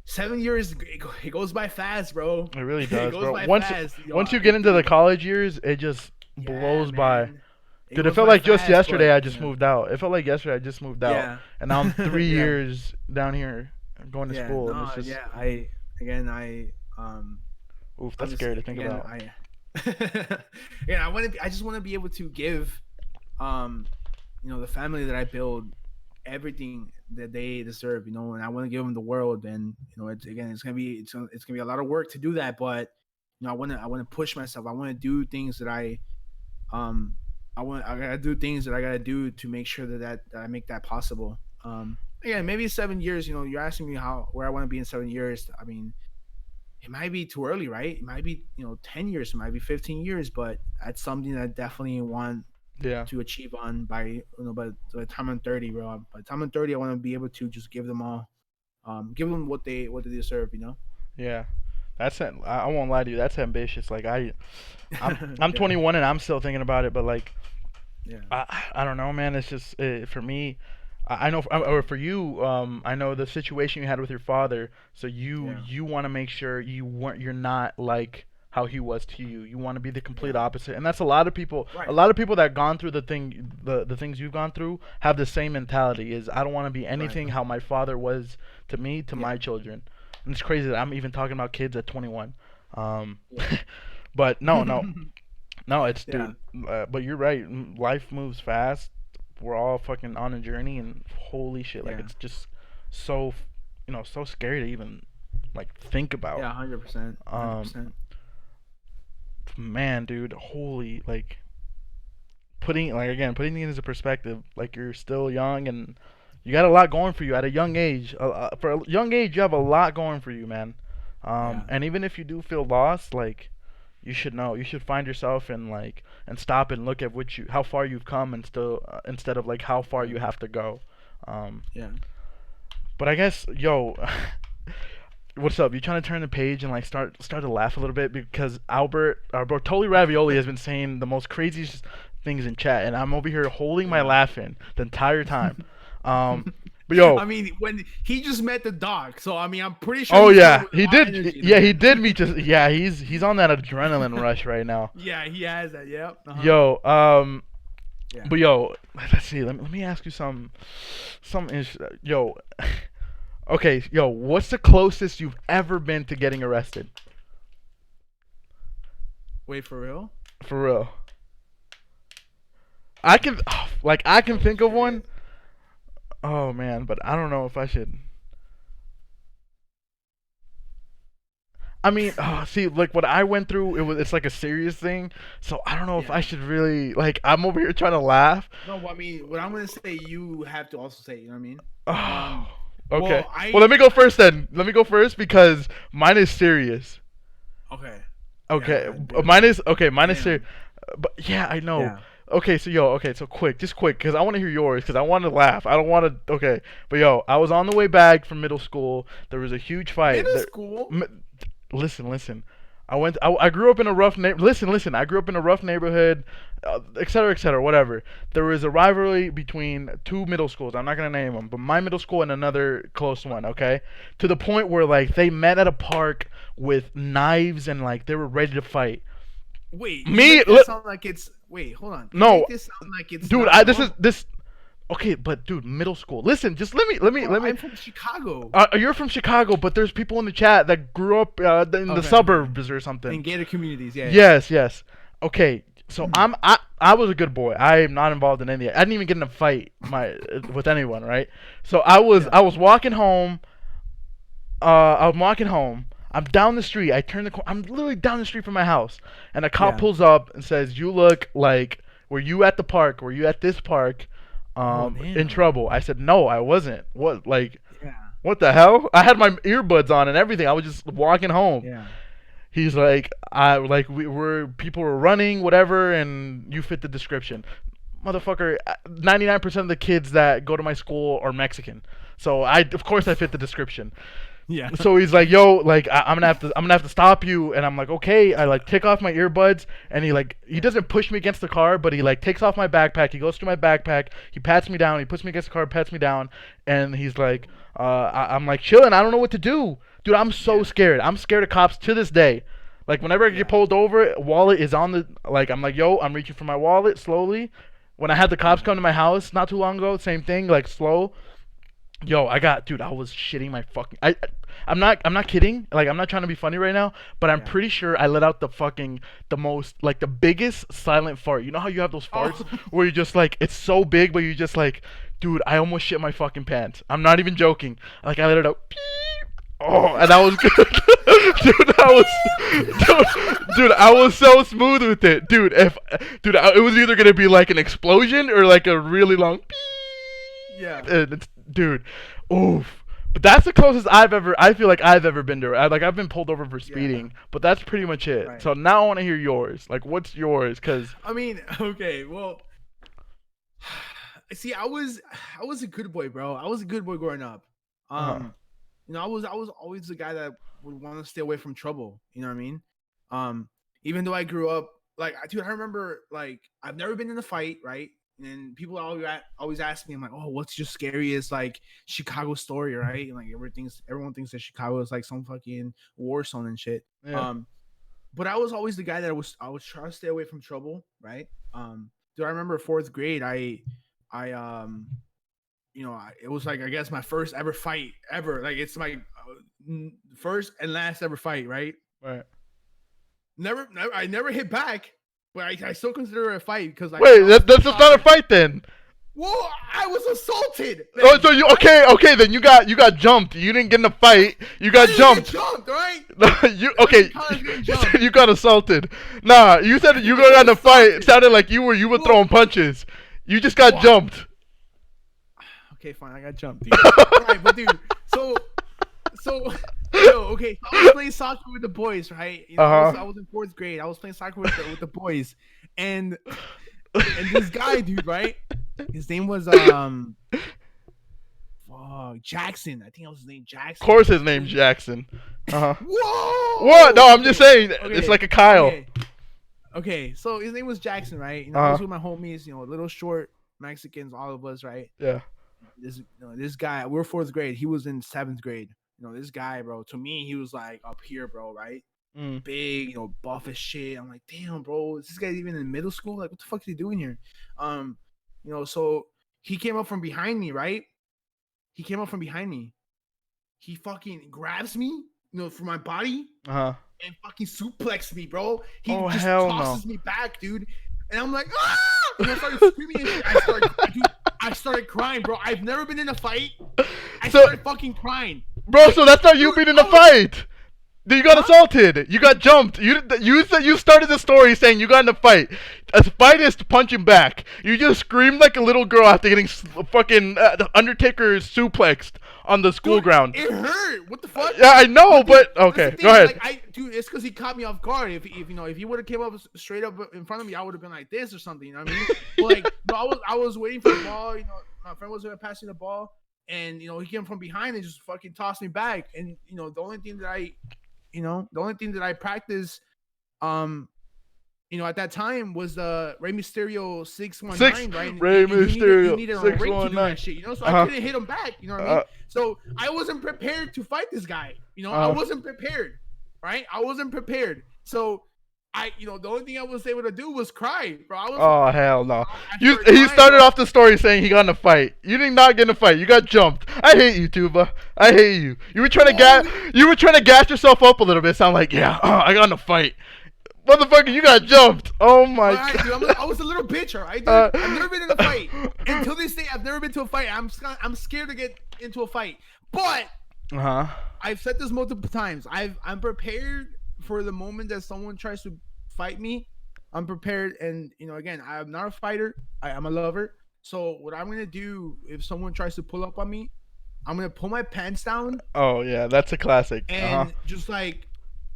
7 years, it goes by fast, bro. it really It does, goes bro. by Once fast. once you get into the Dude, college years, it just yeah, blows by. man. It Dude, it goes felt by like just fast, yesterday but I just moved out. It felt like yesterday I just moved out, yeah, and now I'm three yeah, years down here going to yeah. school, and it's No, just yeah. I again, I oof, I'm that's just scary to think again, about. yeah. I just want to be able to give, um, the family that I build everything that they deserve, and I want to give them the world. And it's gonna be a lot of work to do that, but I want to push myself. I want to do things that um I gotta do things that I gotta do to make sure that I make that possible. Again, maybe 7 years. You're asking me how where I want to be in 7 years. I mean, it might be too early, right? It might be 10 years, it might be 15 years, but that's something that I definitely want Yeah, to achieve on by the time I'm 30, bro. By the time I'm 30, I want to be able to just give them what they deserve. yeah. I won't lie to you. That's ambitious. Like I'm Yeah, 21 and I'm still thinking about it, but like yeah, I don't know, man. It's just for me. I know, or for you, I know the situation you had with your father. So yeah, you want to make sure you're not like how he was to you. You want to be the complete yeah. opposite, and that's a lot of people. A Right, lot of people that gone through the things you've gone through have the same mentality. Is I don't want to be right. anything how my father was to me, to my Yeah, children. And it's crazy that I'm even talking about kids at 21. Um, yeah, but no, no, it's yeah, dude. But you're right. Life moves fast. We're all fucking on a journey, and holy shit, like yeah, it's just so, so scary to even like think about. yeah. 100%, hundred Um, percent. man, dude, holy like putting it into perspective. Like you're still young and you got a lot going for you at a young age. For a young age, you have a lot going for you, man. Yeah, And even if you do feel lost, like you should know, you should find yourself and like and stop and look at how far you've come and still instead of like how far yeah, you have to go. Um, yeah. but I guess yo, what's up? You trying to turn the page and like start to laugh a little bit because our bro Totally Ravioli has been saying the most craziest things in chat, and I'm over here holding my Yeah. laugh in the entire time. But yo, I mean, when he just met the dog, so I mean, I'm pretty sure oh he's coming yeah, with a he lot of did. energy Yeah, he today. did meet. Just yeah, he's on that adrenaline rush right now. Yeah, he has that. Yep. Yo, Yeah. but yo, let's see. Let me ask you yo, okay, yo, what's the closest you've ever been to getting arrested? Wait, for real? For real. I can, like, I can Oh think of one. shit. Oh man, but I don't know if I should. I mean, see, like what I went through, it's like a serious thing. So I don't know if I Yeah. should really like. I'm over here trying to laugh. No, well, I mean, what I'm gonna say, you have to also say. You know what I mean? Oh, okay. Well, Well, let me go first then. Let me go first because mine is serious. Okay. Okay, Yeah. Damn. mine is serious. Damn. But yeah, I know. Yeah. Okay, so yo, okay, so just quick, cause I want to hear yours, cause I want to laugh. I don't want to. Okay, but yo, I was on the way back from middle school. There was a huge fight. Middle school. Listen. I grew up in a rough Listen. I grew up in a rough neighborhood, et cetera, et cetera, whatever. There was a rivalry between two middle schools. I'm not gonna name them, but my middle school and another close one. Okay, to the point where like they met at a park with knives and like they were ready to fight. Wait, you Me, make this sound like it's. Wait, hold on. You no, make this sound like it's dude. not This is normal. this. Okay, but dude, middle school. Listen, just Bro, let me. I'm from Chicago. You're from Chicago, but there's people in the chat that grew up in the Okay. suburbs or something. In gated communities, yeah. Yes. Okay. So I was a good boy. I am not involved in any. I didn't even get in a fight with anyone, right? So I was walking home. I'm walking home. I'm down the street. I turn the corner. I'm literally down the street from my house, and a cop pulls up and says, "You look like were you at the park? Were you at this park? In trouble?" I said, "No, I wasn't. What What the hell? I had my earbuds on and everything. I was just walking home." Yeah. He's like, people were running, whatever, and you fit the description. Motherfucker, 99% of the kids that go to my school are Mexican. So of course I fit the description. Yeah. So he's like, "Yo, like I'm gonna have to stop you," and I'm like, "Okay." I like take off my earbuds, and he doesn't push me against the car, but he like takes off my backpack. He goes to my backpack, he pats me down, he puts me against the car, pats me down, and he's like, I'm like chilling. I don't know what to do, dude. I'm so scared. I'm scared of cops to this day. Like whenever I get pulled over, wallet is on the like. I'm like, "Yo," I'm reaching for my wallet slowly. When I had the cops come to my house not too long ago, same thing, like slow. Yo, I was shitting my fucking. I'm not kidding. Like I'm not trying to be funny right now, but I'm pretty sure I let out the most like the biggest silent fart. You know how you have those farts where you just like it's so big, but you just like, dude, I almost shit my fucking pants. I'm not even joking. Like I let it out. Oh, and that was good. dude, I was so smooth with it, dude. It was either gonna be like an explosion or like a really long. Yeah. Dude, oof. But that's the closest I feel like I've ever been to. I've been pulled over for speeding, but that's pretty much it. Right. So now I want to hear yours. Like, what's yours? Cause I mean, okay, well, see, I was a good boy, bro. I was a good boy growing up. You know, I was always the guy that would want to stay away from trouble. You know what I mean? Even though I grew up like, dude, I remember like I've never been in a fight, right? And people always ask me, I'm like, "Oh, what's your scariest like Chicago story?" Right? And, like everyone thinks that Chicago is like some fucking war zone and shit. Yeah. But I was always the guy that I was trying to stay away from trouble, right? Dude, I remember fourth grade, it was like I guess my first ever fight ever. Like it's my first and last ever fight, right? Right. I never hit back. But I still consider it a fight because wait, that's just not a fight then. Well, I was assaulted. Man. Oh, so you okay? Then you got jumped. You didn't get in a fight. You got jumped. Jumped, right? You said you got assaulted. Nah, you said you got in a fight. It sounded like you were throwing punches. You just got jumped. Okay, fine. I got jumped. Dude. All right, but dude, so. Okay, so I was playing soccer with the boys, right? You know, I was in fourth grade. I was playing soccer with the boys, and this guy, dude, right? His name was Jackson. I think that was his name, Jackson. Of course, his name's Jackson. Whoa! What? No, I'm just saying. Okay. It's like a Kyle. Okay, so his name was Jackson, right? You know, I was with my homies. You know, little short Mexicans, all of us, right? Yeah. This guy, we're fourth grade. He was in seventh grade. You know, this guy, bro, to me, he was like up here, bro, right? Big, you know, buff as shit. I'm like, damn, bro, is this guy even in middle school? Like, what the fuck is he doing here? You know, so he came up from behind me, right? He came up from behind me. He fucking grabs me, you know, for my body, and fucking suplexes me, bro. He just tosses me back, dude. And I'm like, ah! And I started screaming and shit. I started crying, bro. I've never been in a fight. I started fucking crying. Bro, so that's not you being in a fight. You got assaulted. You got jumped. You started the story saying you got in a fight. A fight is punching back. You just screamed like a little girl after getting fucking Undertaker suplexed on the school ground. It hurt. What the fuck? Yeah, I know, but okay, go ahead. Like, dude, it's because he caught me off guard. If he would have came up straight up in front of me, I would have been like this or something. You know what I mean? But like, no, I was waiting for the ball. You know, my friend was passing the ball, and you know, he came from behind and just fucking tossed me back. And you know, the only thing that I practiced, you know, at that time was the Rey Mysterio 619, right? Rey Mysterio you needed a ring to do that shit, you know. So I couldn't hit him back, you know what I mean? So I wasn't prepared to fight this guy, you know. I wasn't prepared, right? I wasn't prepared. So the only thing I was able to do was cry, bro. Oh hell no! He started off the story saying he got in a fight. You did not get in a fight. You got jumped. I hate you, Tuba. I hate you. You were trying to gas yourself up a little bit. Sound like I got in a fight. Motherfucker, you got jumped. Oh my Alright, dude, god. I was a little bitch, alright, dude. Uh, I've never been in a fight. Until this day, I've never been to a fight. I'm scared to get into a fight. But Uh-huh. I've said this multiple times. I'm prepared for the moment that someone tries to fight me. I'm prepared, and again, I'm not a fighter. I'm a lover. So what I'm gonna do if someone tries to pull up on me, I'm gonna pull my pants down Oh yeah, that's a classic. Uh-huh. and just like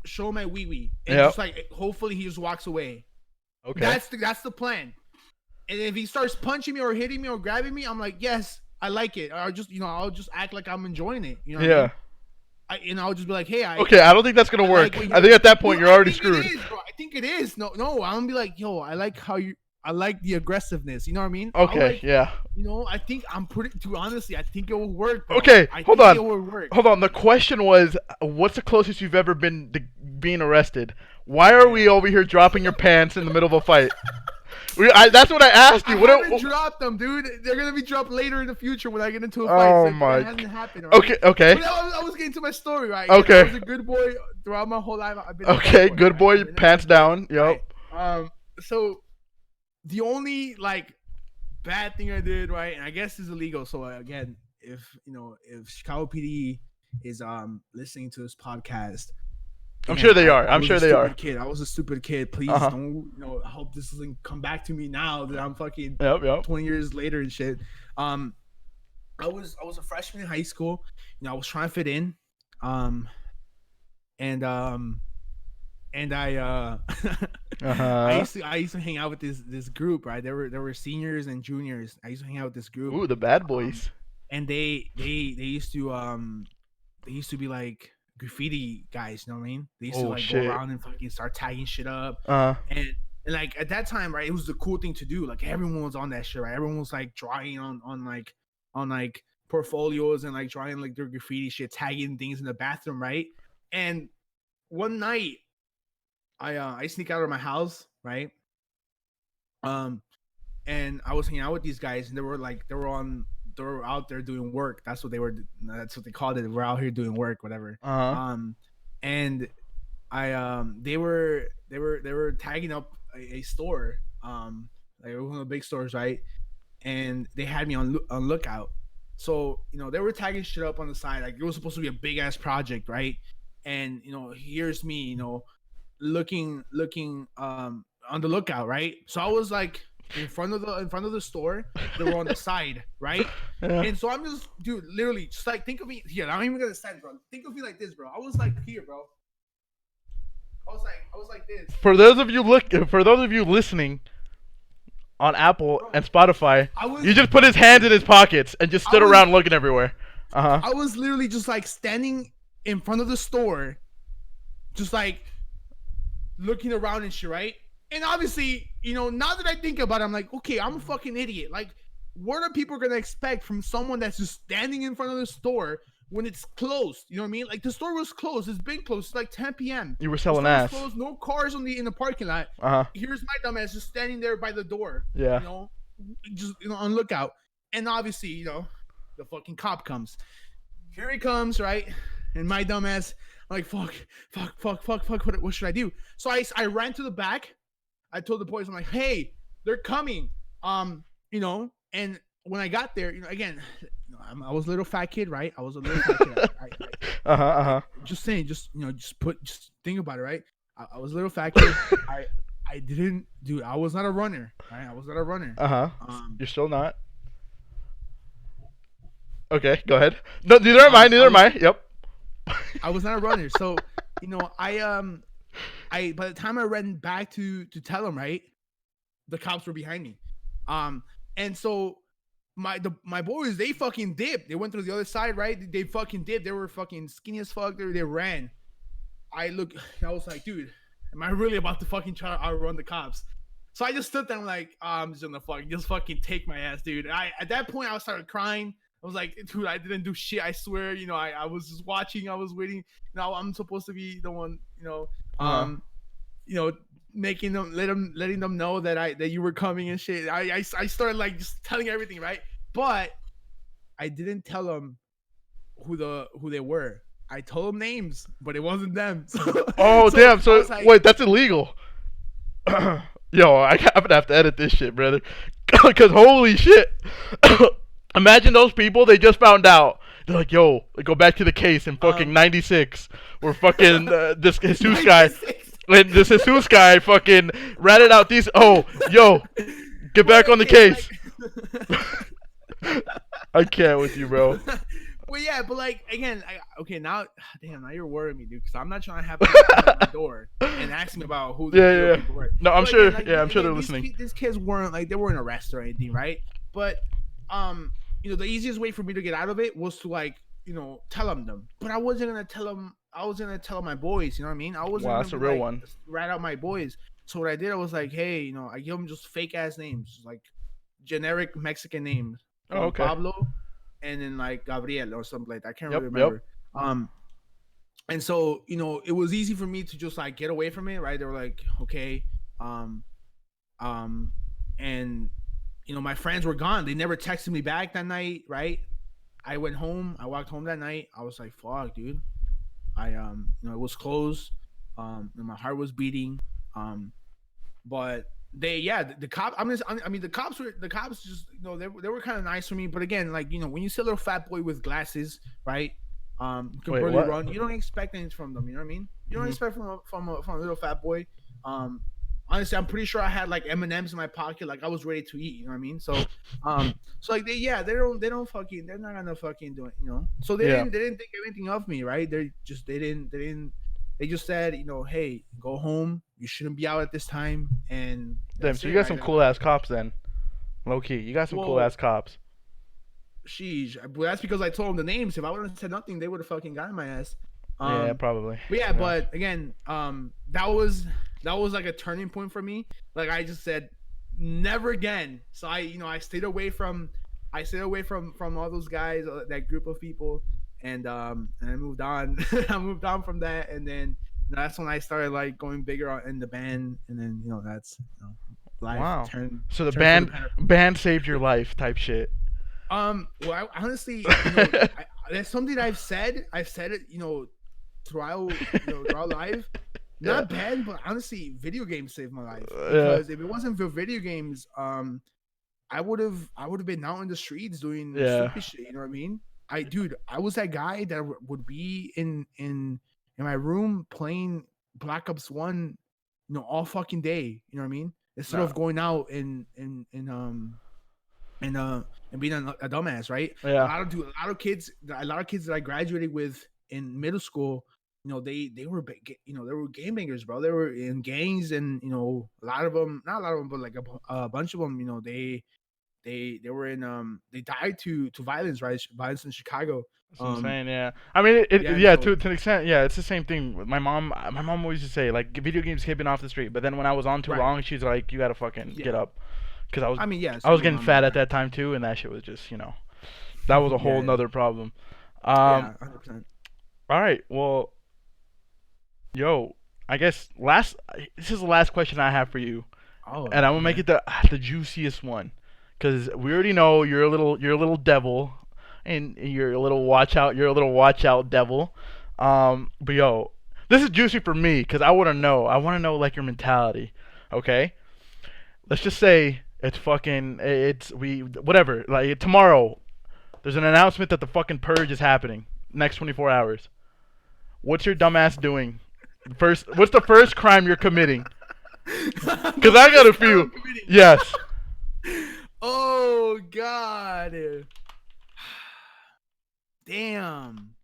show my wee wee, and Yep. just like hopefully he just walks away. Okay. That's the plan. And if he starts punching me or hitting me or grabbing me, I'm like, yes, I like it. Or I'll just act like I'm enjoying it. You know what I Yeah. mean? I'll just be like, hey, Okay, I don't think that's gonna I work. like what I think at that point Dude, you're already I think screwed. It is, bro. I think it is. No, I'm gonna be like, yo, I like the aggressiveness. You know what I mean? Okay, yeah. I think I'm pretty. To honestly, I think it will work. Bro. Okay, I hold think on. It will work. Hold on. The question was, what's the closest you've ever been to being arrested? Why are we over here dropping your pants in the middle of a fight? That's what I asked you. I What? haven't dropped them, dude. They're gonna be dropped later in the future when I get into a fight. Oh so my that hasn't happened. Right? Okay. Okay. But I was getting to my story, right? Okay. I was a good boy throughout my whole life. I've been Okay. a Good boy. Pants down. Yep. Right? So the only like bad thing I did, right, and I guess is illegal. So again, if Chicago PD is listening to this podcast, I'm sure they are. I I'm was sure a they are. stupid Kid. I was a stupid kid. Please Uh-huh. don't, I hope this doesn't come back to me now that I'm fucking Yep. Yep. 20 years later and shit. I was a freshman in high school. I was trying to fit in. And I Uh-huh. I used to hang out with this group, right? There were seniors and juniors. I used to hang out with this group. Ooh, the bad boys. And they used to be like graffiti guys, you know what I mean? They used to Oh, like shit. go around and fucking start tagging shit up. Uh. And like at that time, right, it was the cool thing to do. Like everyone was on that shit, right? Everyone was like drawing on like portfolios and like drawing like their graffiti shit, tagging things in the bathroom, right? And one night I sneak out of my house, right? And I was hanging out with these guys, and they were out there doing work. That's what they called it. We're out here doing work, whatever. Uh-huh. And they were tagging up a store, like one of the big stores, right? And they had me on lookout. So they were tagging shit up on the side, like it was supposed to be a big ass project, right? And here's me, looking on the lookout, right? So I was like in front of the store. They were on the side, right? Yeah. And so I'm just, dude, literally, just like think of me here. I'm even gonna stand, bro. Think of me like this, bro. I was like here, bro. I was like this. For those of you listening on Apple and Spotify, you just put his hands in his pockets and just stood around looking everywhere. Uh-huh. I was literally just like standing in front of the store, just like looking around and shit, right? And obviously, now that I think about it, I'm like, okay, I'm a fucking idiot. Like, what are people gonna expect from someone that's just standing in front of the store when it's closed? You know what I mean? Like the store was closed. It's been closed. It's like 10 p.m. You were The selling store was ass. closed, no cars in the parking lot. Uh-huh. Here's my dumbass just standing there by the door. Yeah. Just on lookout. And obviously, the fucking cop comes. Here he comes, right? And my dumbass, I'm like, fuck. What should I do? So I ran to the back. I told the boys, I'm like, hey, they're coming. And when I got there, again, I was a little fat kid, right? I was a little fat kid. Just saying, just think about it, right? I was a little fat kid. I didn't, dude. I was not a runner, right? I was not a runner. Uh-huh. You're still not. Okay, go ahead. No, neither am I. Neither am I. Yep. I was not a runner, so I by the time I ran back to tell them, right, the cops were behind me, and so my boys, they fucking dipped. They went through the other side, right? They fucking dipped. They were fucking skinny as fuck. They ran. I was like, dude, am I really about to fucking try to outrun the cops? So I just stood there. I'm like, I'm just gonna fucking take my ass, dude. At that point I started crying. I was like, dude, I didn't do shit. I swear, I was just watching. I was waiting. Now I'm supposed to be the one, making them, letting them know that you were coming and shit. I started like just telling everything, right? But I didn't tell them who they were. I told them names, but it wasn't them. So, Oh, damn. So I was like, wait, that's illegal. Yo, I'm gonna have to edit this shit, brother. Cause holy shit. Imagine those people, they just found out. They're like, yo, go back to the case in fucking 96. Where fucking this Jesus guy. 96. And this Jesus guy fucking ratted out these. Oh, yo, get back on the case. I can't with you, bro. Well, yeah, but like again, okay, now, damn, now you're worrying me, dude, because I'm not trying to have people come at my door and ask me about who the real people were. No, I'm But sure. again, like, Yeah, I'm sure they're these listening. These kids weren't like they weren't arrested or anything, right? But the easiest way for me to get out of it was to like tell them. But I wasn't gonna tell them. I was gonna tell my boys. You know what I mean? I wasn't. Wow, gonna that's a be, real like, one. Rat out my boys. So what I did, I was like, hey, I give them just fake ass names, like generic Mexican names. Oh, okay. Pablo, and then like Gabriel or something like that. I can't really Yep. remember. And so it was easy for me to just like get away from it, right? They were like, okay, and my friends were gone. They never texted me back that night, right? I went home. I walked home that night. I was like, fuck, dude. It was closed. My heart was beating. But the cop. I mean, the cops just they were kind of nice for me. But again, like when you see a little fat boy with glasses, right? Can Wait, barely what? run. You don't expect anything from them. You know what I mean? You don't expect from a little fat boy. Honestly, I'm pretty sure I had like M&Ms in my pocket, like I was ready to eat. You know what I mean? So, so like they're not gonna fucking do it. So they didn't think anything of me, right? They just said, hey, go home. You shouldn't be out at this time. And Damn, so you got some cool ass cops then. Low key, you got some cool ass cops. Sheesh, but that's because I told them the names. If I would have said nothing, they would have fucking gotten my ass. Yeah, probably. But yeah, but again, that was like a turning point for me. Like I just said, never again. So I stayed away from all those guys, that group of people, and I moved on. I moved on from that, and then that's when I started like going bigger in the band, and then that's life. Wow. Turned, So the turned band saved your life, type shit. Well, honestly, that's something I've said. I've said it, throughout life. Not bad, but honestly, video games saved my life. Because if it wasn't for video games, I would have been out in the streets doing stupid shit. You know what I mean? I was that guy that would be in my room playing Black Ops 1, all fucking day. You know what I mean? Instead of going out and being a dumbass, right? Yeah. A lot of kids that I graduated with in middle school, they were game bangers, bro. They were in gangs, and a lot of them, not a lot of them, but like a bunch of them, they were in they died to violence, right? Violence in Chicago. That's what I'm saying, yeah. I mean, to an extent, yeah, it's the same thing. My mom always used to say, like, video games keep me off the street, but then when I was on too long, she's like, you gotta fucking get up. Because I was getting fat at that time too, and that shit was just, that was a whole nother problem. 100%. All right, well, yo, I guess this is the last question I have for you, and I'm gonna make it the juiciest one, because we already know you're a little devil, and you're a little watch out devil. But yo, this is juicy for me because I want to know like your mentality. Okay, let's just say whatever, like tomorrow there's an announcement that the fucking purge is happening next 24 hours. What's your dumbass doing? What's the first crime you're committing? Because I got a few. Yes. Oh God. Damn.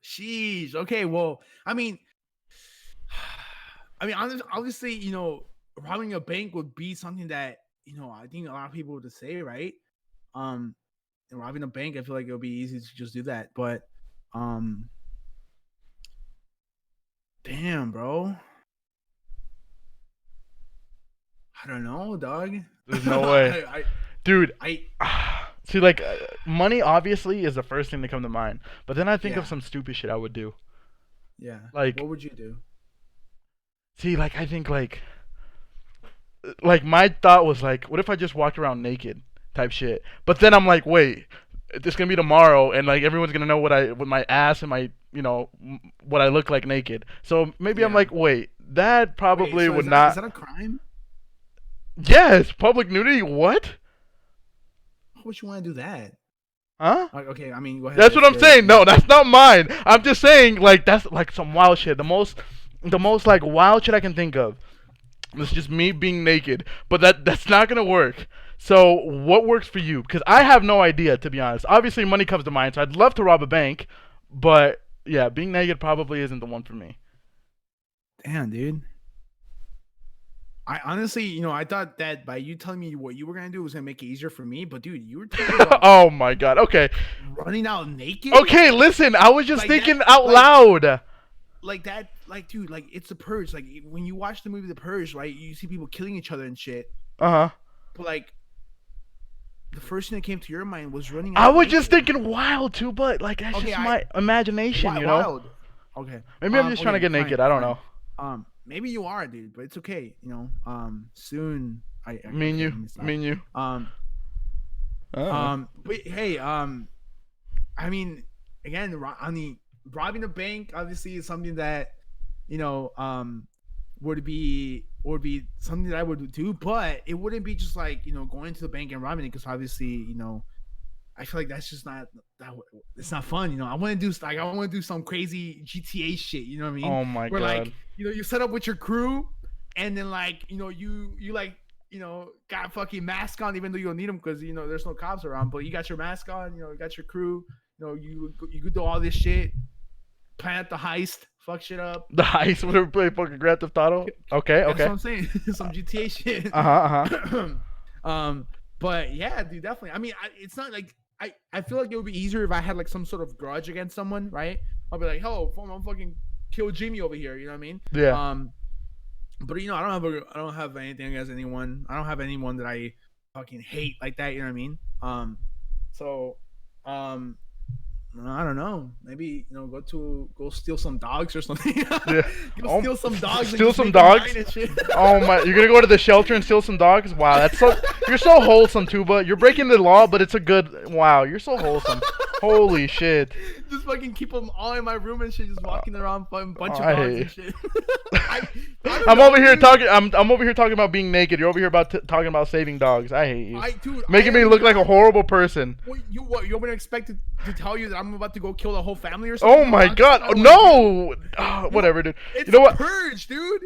Sheesh. Okay, well, I mean, obviously, robbing a bank would be something that, I think a lot of people would say, right? And robbing a bank, I feel like it would be easy to just do that. But, damn, bro. I don't know, dog. There's no way. Dude, see, like, money obviously is the first thing to come to mind. But then I think of some stupid shit I would do. Yeah. Like, what would you do? See, like, I think, like my thought was, like, what if I just walked around naked type shit? But then I'm like, wait, It's gonna be tomorrow, and like everyone's gonna know what my ass and my what I look like naked. So maybe I'm Yeah. like, wait, that Wait, probably so would is not. that a crime? Yes, public nudity. What? Why would you want to do that? Huh? Like, okay, I mean, go ahead. That's what Let's I'm hear it. saying. No, that's not mine. I'm just saying like that's like some wild shit. The most like wild shit I can think of. It's just me being naked, but that's not gonna work. So what works for you? Because I have no idea, to be honest. Obviously, money comes to mind, so I'd love to rob a bank, but yeah, being naked probably isn't the one for me. Damn, dude. I honestly, I thought that by you telling me what you were gonna do was gonna make it easier for me. But dude, you were talking about Oh my god. Okay. running out naked. Okay. Listen, I was just Like thinking that, out loud. like that, like dude, like it's the Purge. Like when you watch the movie The Purge, right? You see people killing each other and shit. Uh huh. But like the first thing that came to your mind was running I out was just naked. thinking wild too, but like that's Okay, just my imagination, wild. Okay. Maybe I'm just trying to get fine, naked. I don't fine. know. Maybe you are, dude, but it's okay. Soon. Me and Okay, you. let me stop. Me and you. Um, Oh. but hey, I mean, again, on the robbing a bank obviously is something that you know would be something that I would do, but it wouldn't be just like going to the bank and robbing it because obviously I feel like that's just not that. It's not fun, I want to do like I want to do some crazy GTA shit. You know what I mean? Oh my Where god. like you set up with your crew, and then like you like got a fucking mask on even though you don't need them because there's no cops around, but you got your mask on. You got your crew. You could do all this shit, plan out the heist, fuck shit up. The heist would have played fucking Grand Theft Auto. Okay. That's Okay. what I'm saying. Some GTA shit. Uh huh. Uh huh. But yeah, dude, definitely. I mean, it's not like I feel like it would be easier if I had like some sort of grudge against someone, right? I'll be like, oh, I'm fucking kill Jimmy over here. You know what I mean? Yeah. But I don't have anything against anyone. I don't have anyone that I fucking hate like that. You know what I mean? So, I don't know. Maybe go steal some dogs or something. Yeah. Go steal some dogs. Steal some dogs. Oh my! You're gonna go to the shelter and steal some dogs? Wow, that's so. You're so wholesome, Tuba. You're breaking the law, but it's a good. Wow, you're so wholesome. Holy shit. Just fucking keep them all in my room and shit, just walking around, fucking bunch of I dogs hate and shit. I don't I'm know, over here dude. talking. I'm over here talking about being naked. You're over here about talking about saving dogs. I hate you. Making me look like a horrible person. What you want me to expect to tell you that I'm about to go kill the whole family or something? Oh my No, god! I don't No! Whatever, dude. It's You know what? Purge, dude.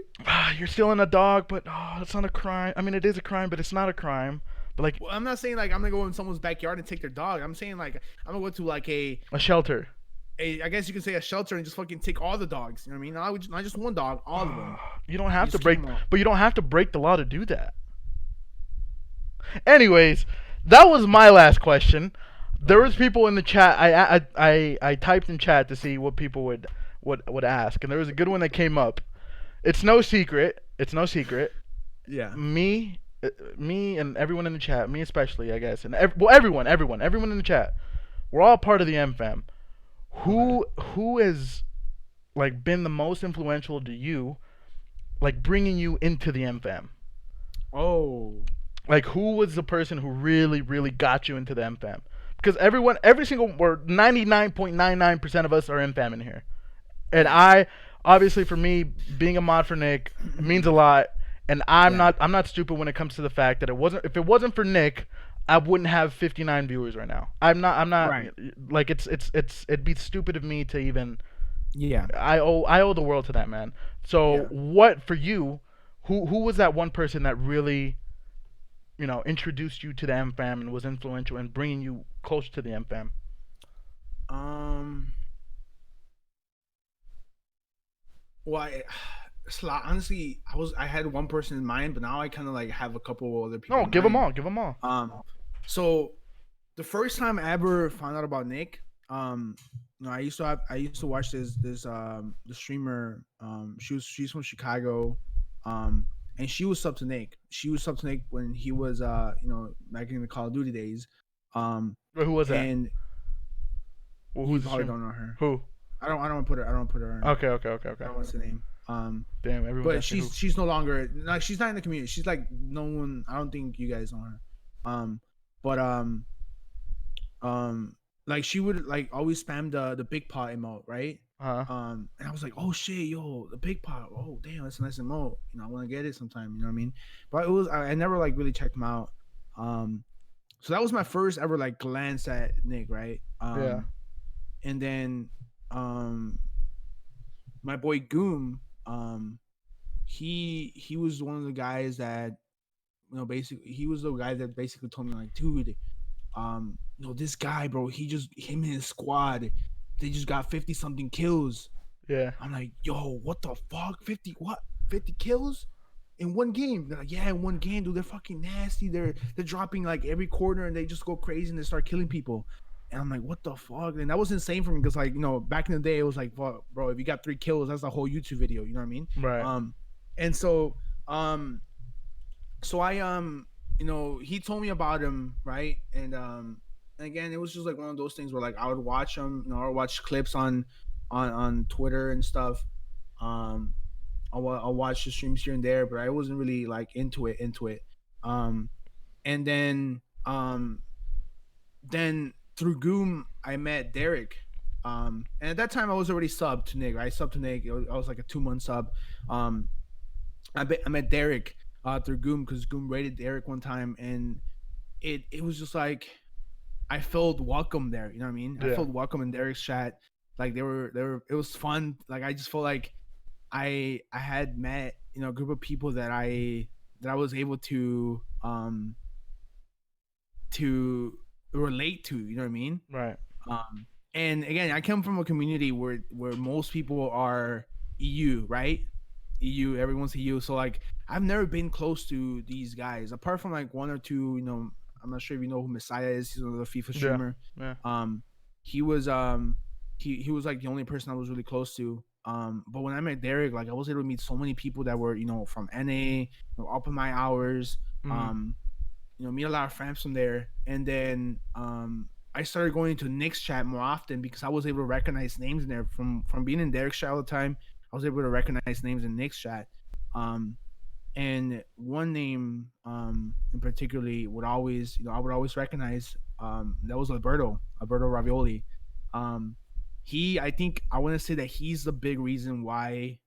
You're stealing a dog, but that's not a crime. I mean, it is a crime, but it's not a crime. But like Well, I'm not saying like I'm gonna go in someone's backyard and take their dog. I'm saying like I'm gonna go to like a shelter. I guess you could say a shelter and just fucking take all the dogs. You know what I mean? Not just one dog, all of them. You don't have to just break, kill 'em all. but you don't have to break the law to do that. Anyways, that was my last question. There was people in the chat. I typed in chat to see what people would ask, and there was a good one that came up. It's no secret. It's no secret. Yeah. Me and everyone in the chat, me especially, I guess, and everyone in the chat, we're all part of the M fam. Who has like been the most influential to you, like bringing you into the M fam? Oh. Like who was the person who really got you into the M fam? Because every single, or 99.99% of us are M fam in here, and I obviously for me being a mod for Nick it means a lot. And I'm not stupid when it comes to the fact that if it wasn't for Nick, I wouldn't have 59 viewers right now. I'm not Right. like it'd be stupid of me to even. Yeah. I owe the world to that man. So Yeah. what for you? Who was that one person that really, introduced you to the M fam and was influential in bringing you close to the M fam? Well, honestly, I had one person in mind, but now I kind of like have a couple other people. No, in give them mind. all. Give them all. So the first time I ever found out about Nick, I used to watch the streamer, she's from Chicago, and she was sub to Nick. She was sub to Nick when he was back in the Call of Duty days, Who was that? and Who's you the probably streamer? don't know her. Who? I don't put her. Okay. I don't know what's the name. Damn, everyone. But she's no longer like she's not in the community. She's like no one. I don't think you guys know her. But um like she would like always spam the big pot emote, right? Uh-huh. And I was like, oh shit, yo, the big pot. Oh damn, that's a nice emote. I want to get it sometime. You know what I mean? But it was I never like really checked them out. Um, so that was my first ever like glance at Nick, right? Yeah. And then my boy Goom, he was one of the guys that basically he was the guy that basically told me like, dude, this guy, bro, him and his squad, they just got 50 something kills. Yeah. I'm like, yo, what the fuck? 50 what? 50 kills in one game? They're like, yeah, in one game, dude. They're fucking nasty. They're dropping like every corner and they just go crazy and they start killing people. And I'm like, what the fuck? And that was insane for me because like, back in the day, it was like, fuck, bro, if you got 3 kills, that's a whole YouTube video. You know what I mean? Right. And so I he told me about him, right? And again, it was just like one of those things where like I would watch him, I would watch clips on Twitter and stuff. um I'll watch the streams here and there, but I wasn't really like into it. um and then through Goom I met Derek. And at that time I was already subbed to Nick. I subbed to Nick. I was like a 2-month sub. I met Derek through Goom because Goom rated Derek one time, and it was just like I felt welcome there. You know what I mean? I Yeah. felt welcome in Derek's chat. Like they were. It was fun. Like I just felt like I had met a group of people that I was able to relate to. You know what I mean? Right. Um, and again, I come from a community where most people are EU, right? EU, everyone's EU. So like, I've never been close to these guys, apart from like one or two. I'm not sure if you know who Messiah is. He's another FIFA Yeah. streamer. Yeah. He was he was like the only person I was really close to. But when I met Derek, like I was able to meet so many people that were from NA, up in my hours. Mhm. Meet a lot of friends from there. And then I started going to Nick's chat more often because I was able to recognize names in there from being in Derek's chat all the time. I was able to recognize names in Nick's chat. And one name in particularly would always, I would always recognize, that was Alberto Ravioli. I think I want to say that he's the big reason why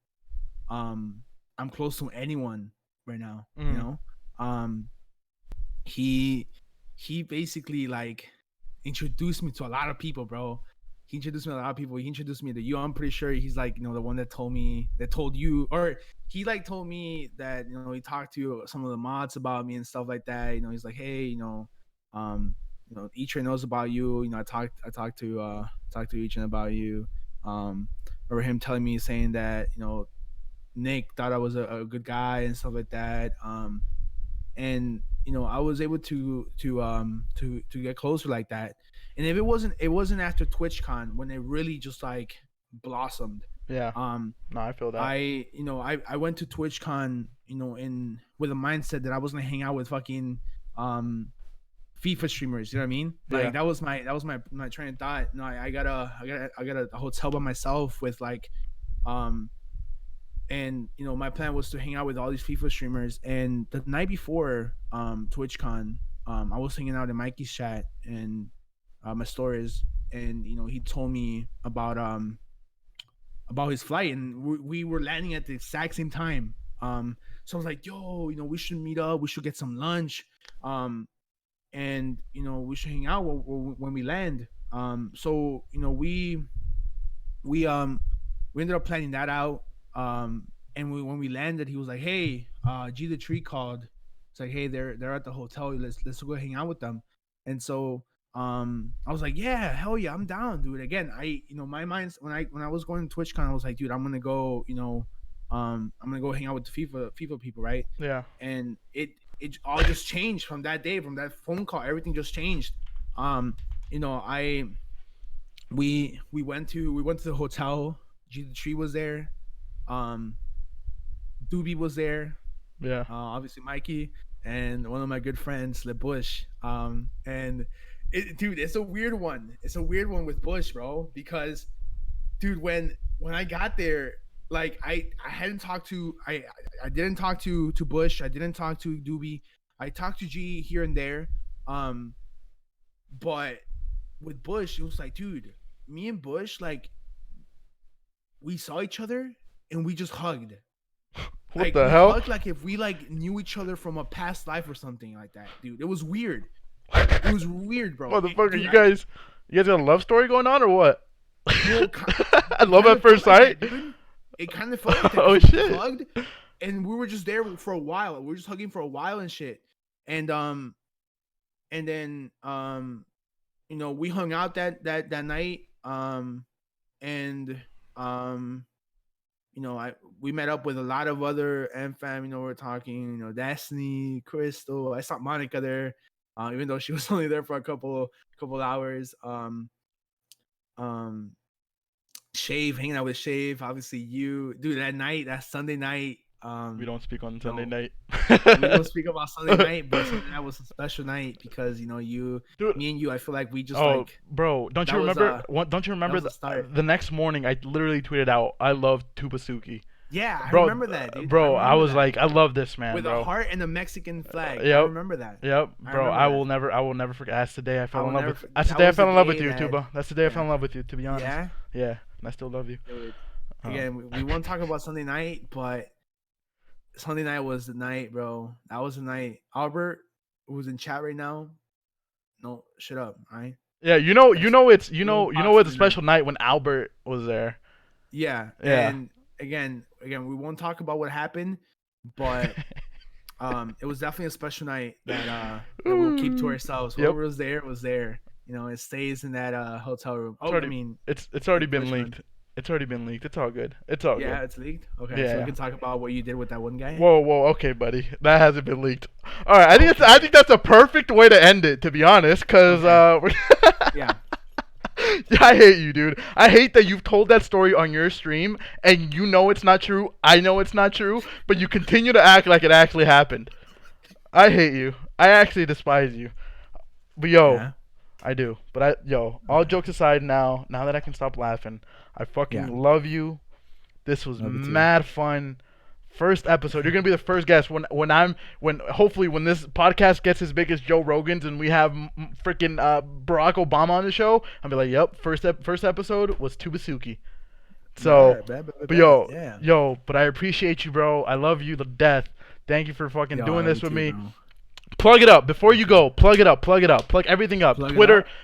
I'm close to anyone right now. Mhm. Um he he basically like introduced me to a lot of people, bro. He introduced me to a lot of people. He introduced me to you. I'm pretty sure he's like, the one that told you, or he like told me that, he talked to some of the mods about me and stuff like that. He's like, hey, Ichir knows about you. I talked to Ichir about you. Or him telling me, saying that, Nick thought I was a good guy and stuff like that. And I was able to get closer like that. And if it wasn't after TwitchCon when it really just like blossomed. Yeah. um No, I feel that. I went to TwitchCon, in with a mindset that I was gonna hang out with fucking FIFA streamers. You know what I mean? Like Yeah. that was my train of thought. No, I got a hotel by myself with like um and my plan was to hang out with all these FIFA streamers. And the night before TwitchCon, I was hanging out in Mikey's chat and my stories, and he told me about his flight, and we were landing at the exact same time. So I was like, yo, we should meet up, we should get some lunch, and we should hang out when we land. So we ended up planning that out. And when we landed, he was like, "Hey, G the Tree called. It's like, hey, they're at the hotel. Let's go hang out with them." And so I was like, "Yeah, hell yeah, I'm down, dude." Again, my mind's when I was going to TwitchCon, I was like, "Dude, I'm gonna go, I'm gonna go hang out with the FIFA people, right?" Yeah. And it all just changed from that day, from that phone call. Everything just changed. I we went to the hotel. G the Tree was there. um Doobie was there, Yeah. obviously Mikey, and one of my good friends, Le Bush. And dude, it's a weird one. It's a weird one with Bush, bro, because dude, when I got there, like I hadn't talked to I didn't talk to Bush. I didn't talk to Doobie. I talked to G here and there. But with Bush, it was like, dude, me and Bush, like, we saw each other and we just hugged. What Like the we hell? hugged like if we like knew each other from a past life or something like that, dude. It was weird. It was weird, bro. Motherfucker, Dude, you guys got a love story going on or what? Well, I love at first sight. It kind of felt like that. Oh, 'cause we shit. hugged, and we were just there for a while. We were just hugging for a while and shit. And then you know, we hung out that night. And you know, we met up with a lot of other M fam. You know, we're talking. You know, Destiny, Crystal. I saw Monica there, even though she was only there for a couple hours. Um, Shave, hanging out with Shave. Obviously, you, dude. That Sunday night. We don't speak on Sunday night. We don't speak about Sunday night, but Sunday night was a special night because you know Dude, me and you. I feel like we just bro, don't you that was, remember? Don't you remember was the start. the next morning? I literally tweeted out, "I love Tubasuki." Yeah, Bro, I remember that, dude. bro. I remember was that. like, I love this man, with bro. a heart and a Mexican flag. I Yep. remember that. Yep, I bro. remember I that. will never forget. That's the day I fell will in love never with. forget- That's the that day I was fell the in love with day you, that- Tuba. That's the day I fell in yeah. love with you. To be honest. Yeah. Yeah, and I still love you. Dude. Um, Again, we won't talk about Sunday night, but Sunday night was the night, bro. That was the night. Albert, who's in chat right now, no, shut up, all right? Yeah, you know, it's Don't it's a special night when Albert was there. Yeah. Yeah. And again, we won't talk about what happened, but it was definitely a special night that we'll keep to ourselves. Yep. Whoever was there. You know, it stays in that hotel room. It's already, I mean, it's already been Richmond. leaked. It's already been leaked. It's all good. It's all yeah, good. it's leaked. Okay, Yeah. so we can talk about what you did with that one guy. Whoa, okay, buddy. That hasn't been leaked. All right, I think that's a perfect way to end it, to be honest, cause Yeah. I hate you, dude. I hate that you've told that story on your stream and you know it's not true. I know it's not true, but you continue to act like it actually happened. I hate you. I actually despise you. But yo, Yeah. I do. But all jokes aside now that I can stop laughing, I fucking Yeah. love you. This was Love you too. mad fun. First episode. You're gonna be the first guest when hopefully when this podcast gets as big as Joe Rogan's and we have freaking Barack Obama on the show. I'll be like, yep. First episode was Tubasuki. So, but but I appreciate you, bro. I love you to death. Thank you for fucking doing this with me. Bro. Plug it up before you go. Plug it up. Plug everything up. Plug it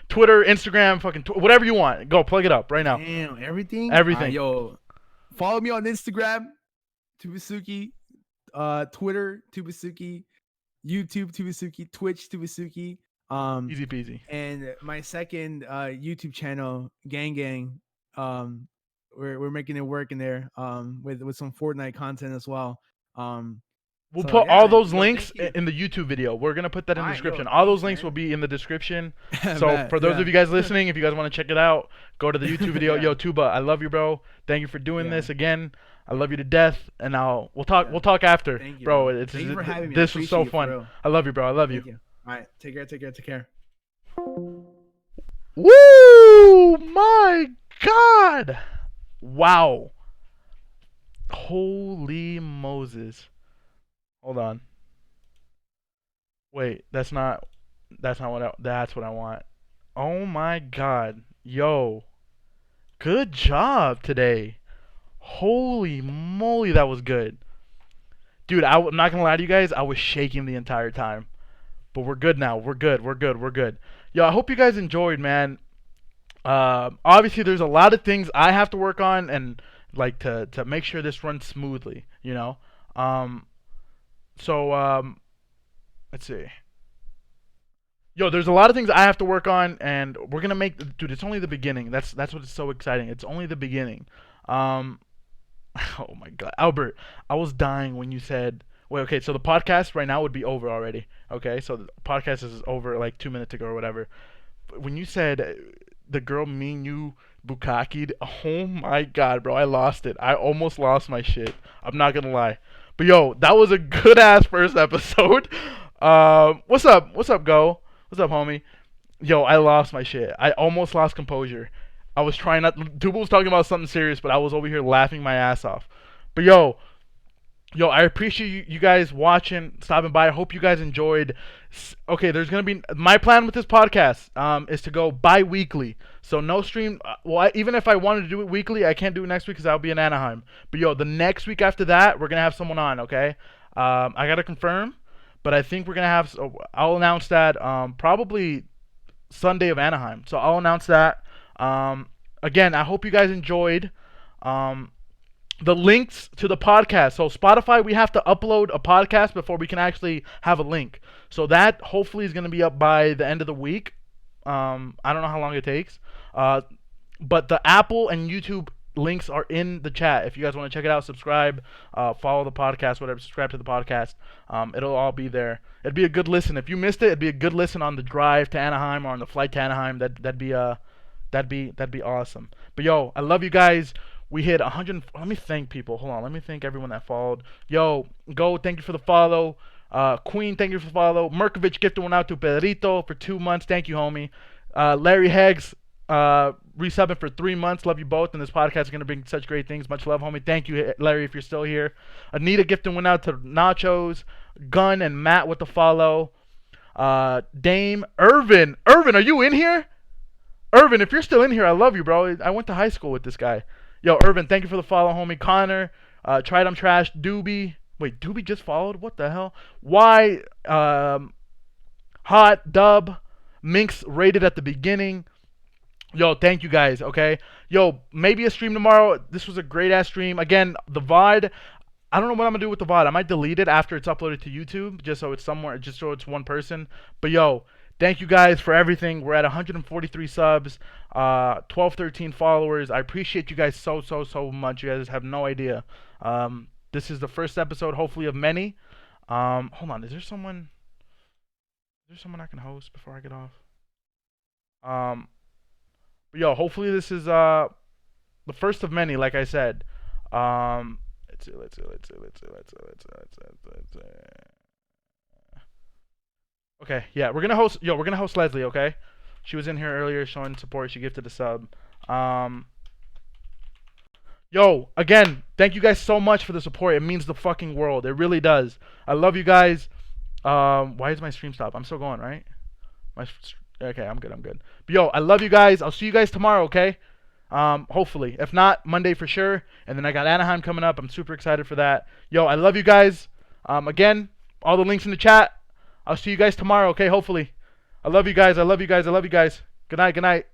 Twitter, up? Instagram, fucking whatever you want. Go plug it up right now. Damn, everything. Everything. Yo, follow me on Instagram, Tubasuki, Twitter, Tubasuki, YouTube, Tubasuki, Twitch, Tubasuki. Easy peasy. And my second YouTube channel, Gang. We're making it work in there. With some Fortnite content as well. We'll So, put yeah, all man. those Yo, links thank you. in the YouTube video. We're gonna put that in the Alright, yo, description. All those thanks, links man. will be in the description. So Bet, for those yeah. of you guys listening, if you guys want to check it out, go to the YouTube video. Yeah. Yo, Tuba, I love you, bro. Thank you for doing Yeah. this again. I love you to death, and we'll talk. Yeah. We'll talk after, Thank you, bro. bro. It's Thank you for having me. I This was so appreciate you, for fun. real. I love you, bro. I love you. Thank you. All right, take care. Woo! My God! Wow! Holy Moses! Hold on. Wait, that's not what I want. Oh my God! Yo, good job today. Holy moly, that was good, dude. I'm not gonna lie to you guys. I was shaking the entire time. But we're good now. We're good. Yo, I hope you guys enjoyed, man. Obviously, there's a lot of things I have to work on and like to make sure this runs smoothly, you know. Let's see. Yo, there's a lot of things I have to work on, and we're gonna make. Dude, it's only the beginning. That's what's so exciting. It's only the beginning. Oh my God, Albert, I was dying when you said. Wait, okay, so the podcast right now would be over already. Okay, so the podcast is over like 2 minutes ago or whatever. But when you said the girl me and you bukaki'd, oh my God, bro, I lost it. I almost lost my shit. I'm not gonna lie. But yo, that was a good ass first episode. What's up? Go? What's up, homie? Yo, I lost my shit. I almost lost composure. I was trying not. Tuba was talking about something serious, but I was over here laughing my ass off. But yo, Yo, I appreciate you guys watching, stopping by. I hope you guys enjoyed. Okay, there's gonna be my plan with this podcast. Is to go bi-weekly. So no stream. Even if I wanted to do it weekly, I can't do it next week because I'll be in Anaheim. But yo, the next week after that, we're gonna have someone on. Okay. I gotta confirm, but I think we're gonna have. So I'll announce that. Probably Sunday of Anaheim. So I'll announce that. Again, I hope you guys enjoyed. Um, the links to the podcast. So Spotify, we have to upload a podcast before we can actually have a link. So that hopefully is going to be up by the end of the week. I don't know how long it takes. But the Apple and YouTube links are in the chat. If you guys want to check it out, subscribe, follow the podcast, whatever, subscribe to the podcast. It'll all be there. It'd be a good listen. If you missed it, it'd be a good listen on the drive to Anaheim or on the flight to Anaheim. That'd be awesome. But yo, I love you guys. We hit 100. Let me thank people. Hold on. Let me thank everyone that followed. Yo, Go, thank you for the follow. Queen, thank you for the follow. Merkovich gifted one out to Pedrito for 2 months. Thank you, homie. Larry Heggs, resubbing for 3 months. Love you both. And this podcast is going to bring such great things. Much love, homie. Thank you, Larry, if you're still here. Anita gifted one out to Nachos. Gunn and Matt with the follow. Dame. Irvin, are you in here? Irvin, if you're still in here, I love you, bro. I went to high school with this guy. Yo, Irvin, thank you for the follow, homie. Connor, Tridum Trash, Doobie. Wait, Doobie just followed? What the hell? Why? Hot, Dub, Minx rated at the beginning. Yo, thank you guys, okay? Yo, maybe a stream tomorrow. This was a great-ass stream. Again, the VOD, I don't know what I'm going to do with the VOD. I might delete it after it's uploaded to YouTube, just so it's somewhere, just so it's one person. But yo, thank you guys for everything. We're at 143 subs, 12, 13 followers. I appreciate you guys so much. You guys have no idea. This is the first episode, hopefully, of many. Hold on. Is there someone I can host before I get off? But yo, hopefully this is the first of many, like I said. Let's see. Okay, yeah, we're gonna host Leslie, okay? She was in here earlier showing support. She gifted a sub. Yo, again, thank you guys so much for the support. It means the fucking world. It really does. I love you guys. Why is my stream stop? I'm still going, right? Okay, I'm good. But yo, I love you guys. I'll see you guys tomorrow, okay? Hopefully. If not, Monday for sure. And then I got Anaheim coming up. I'm super excited for that. Yo, I love you guys. Again, all the links in the chat. I'll see you guys tomorrow, okay? Hopefully. I love you guys. Good night.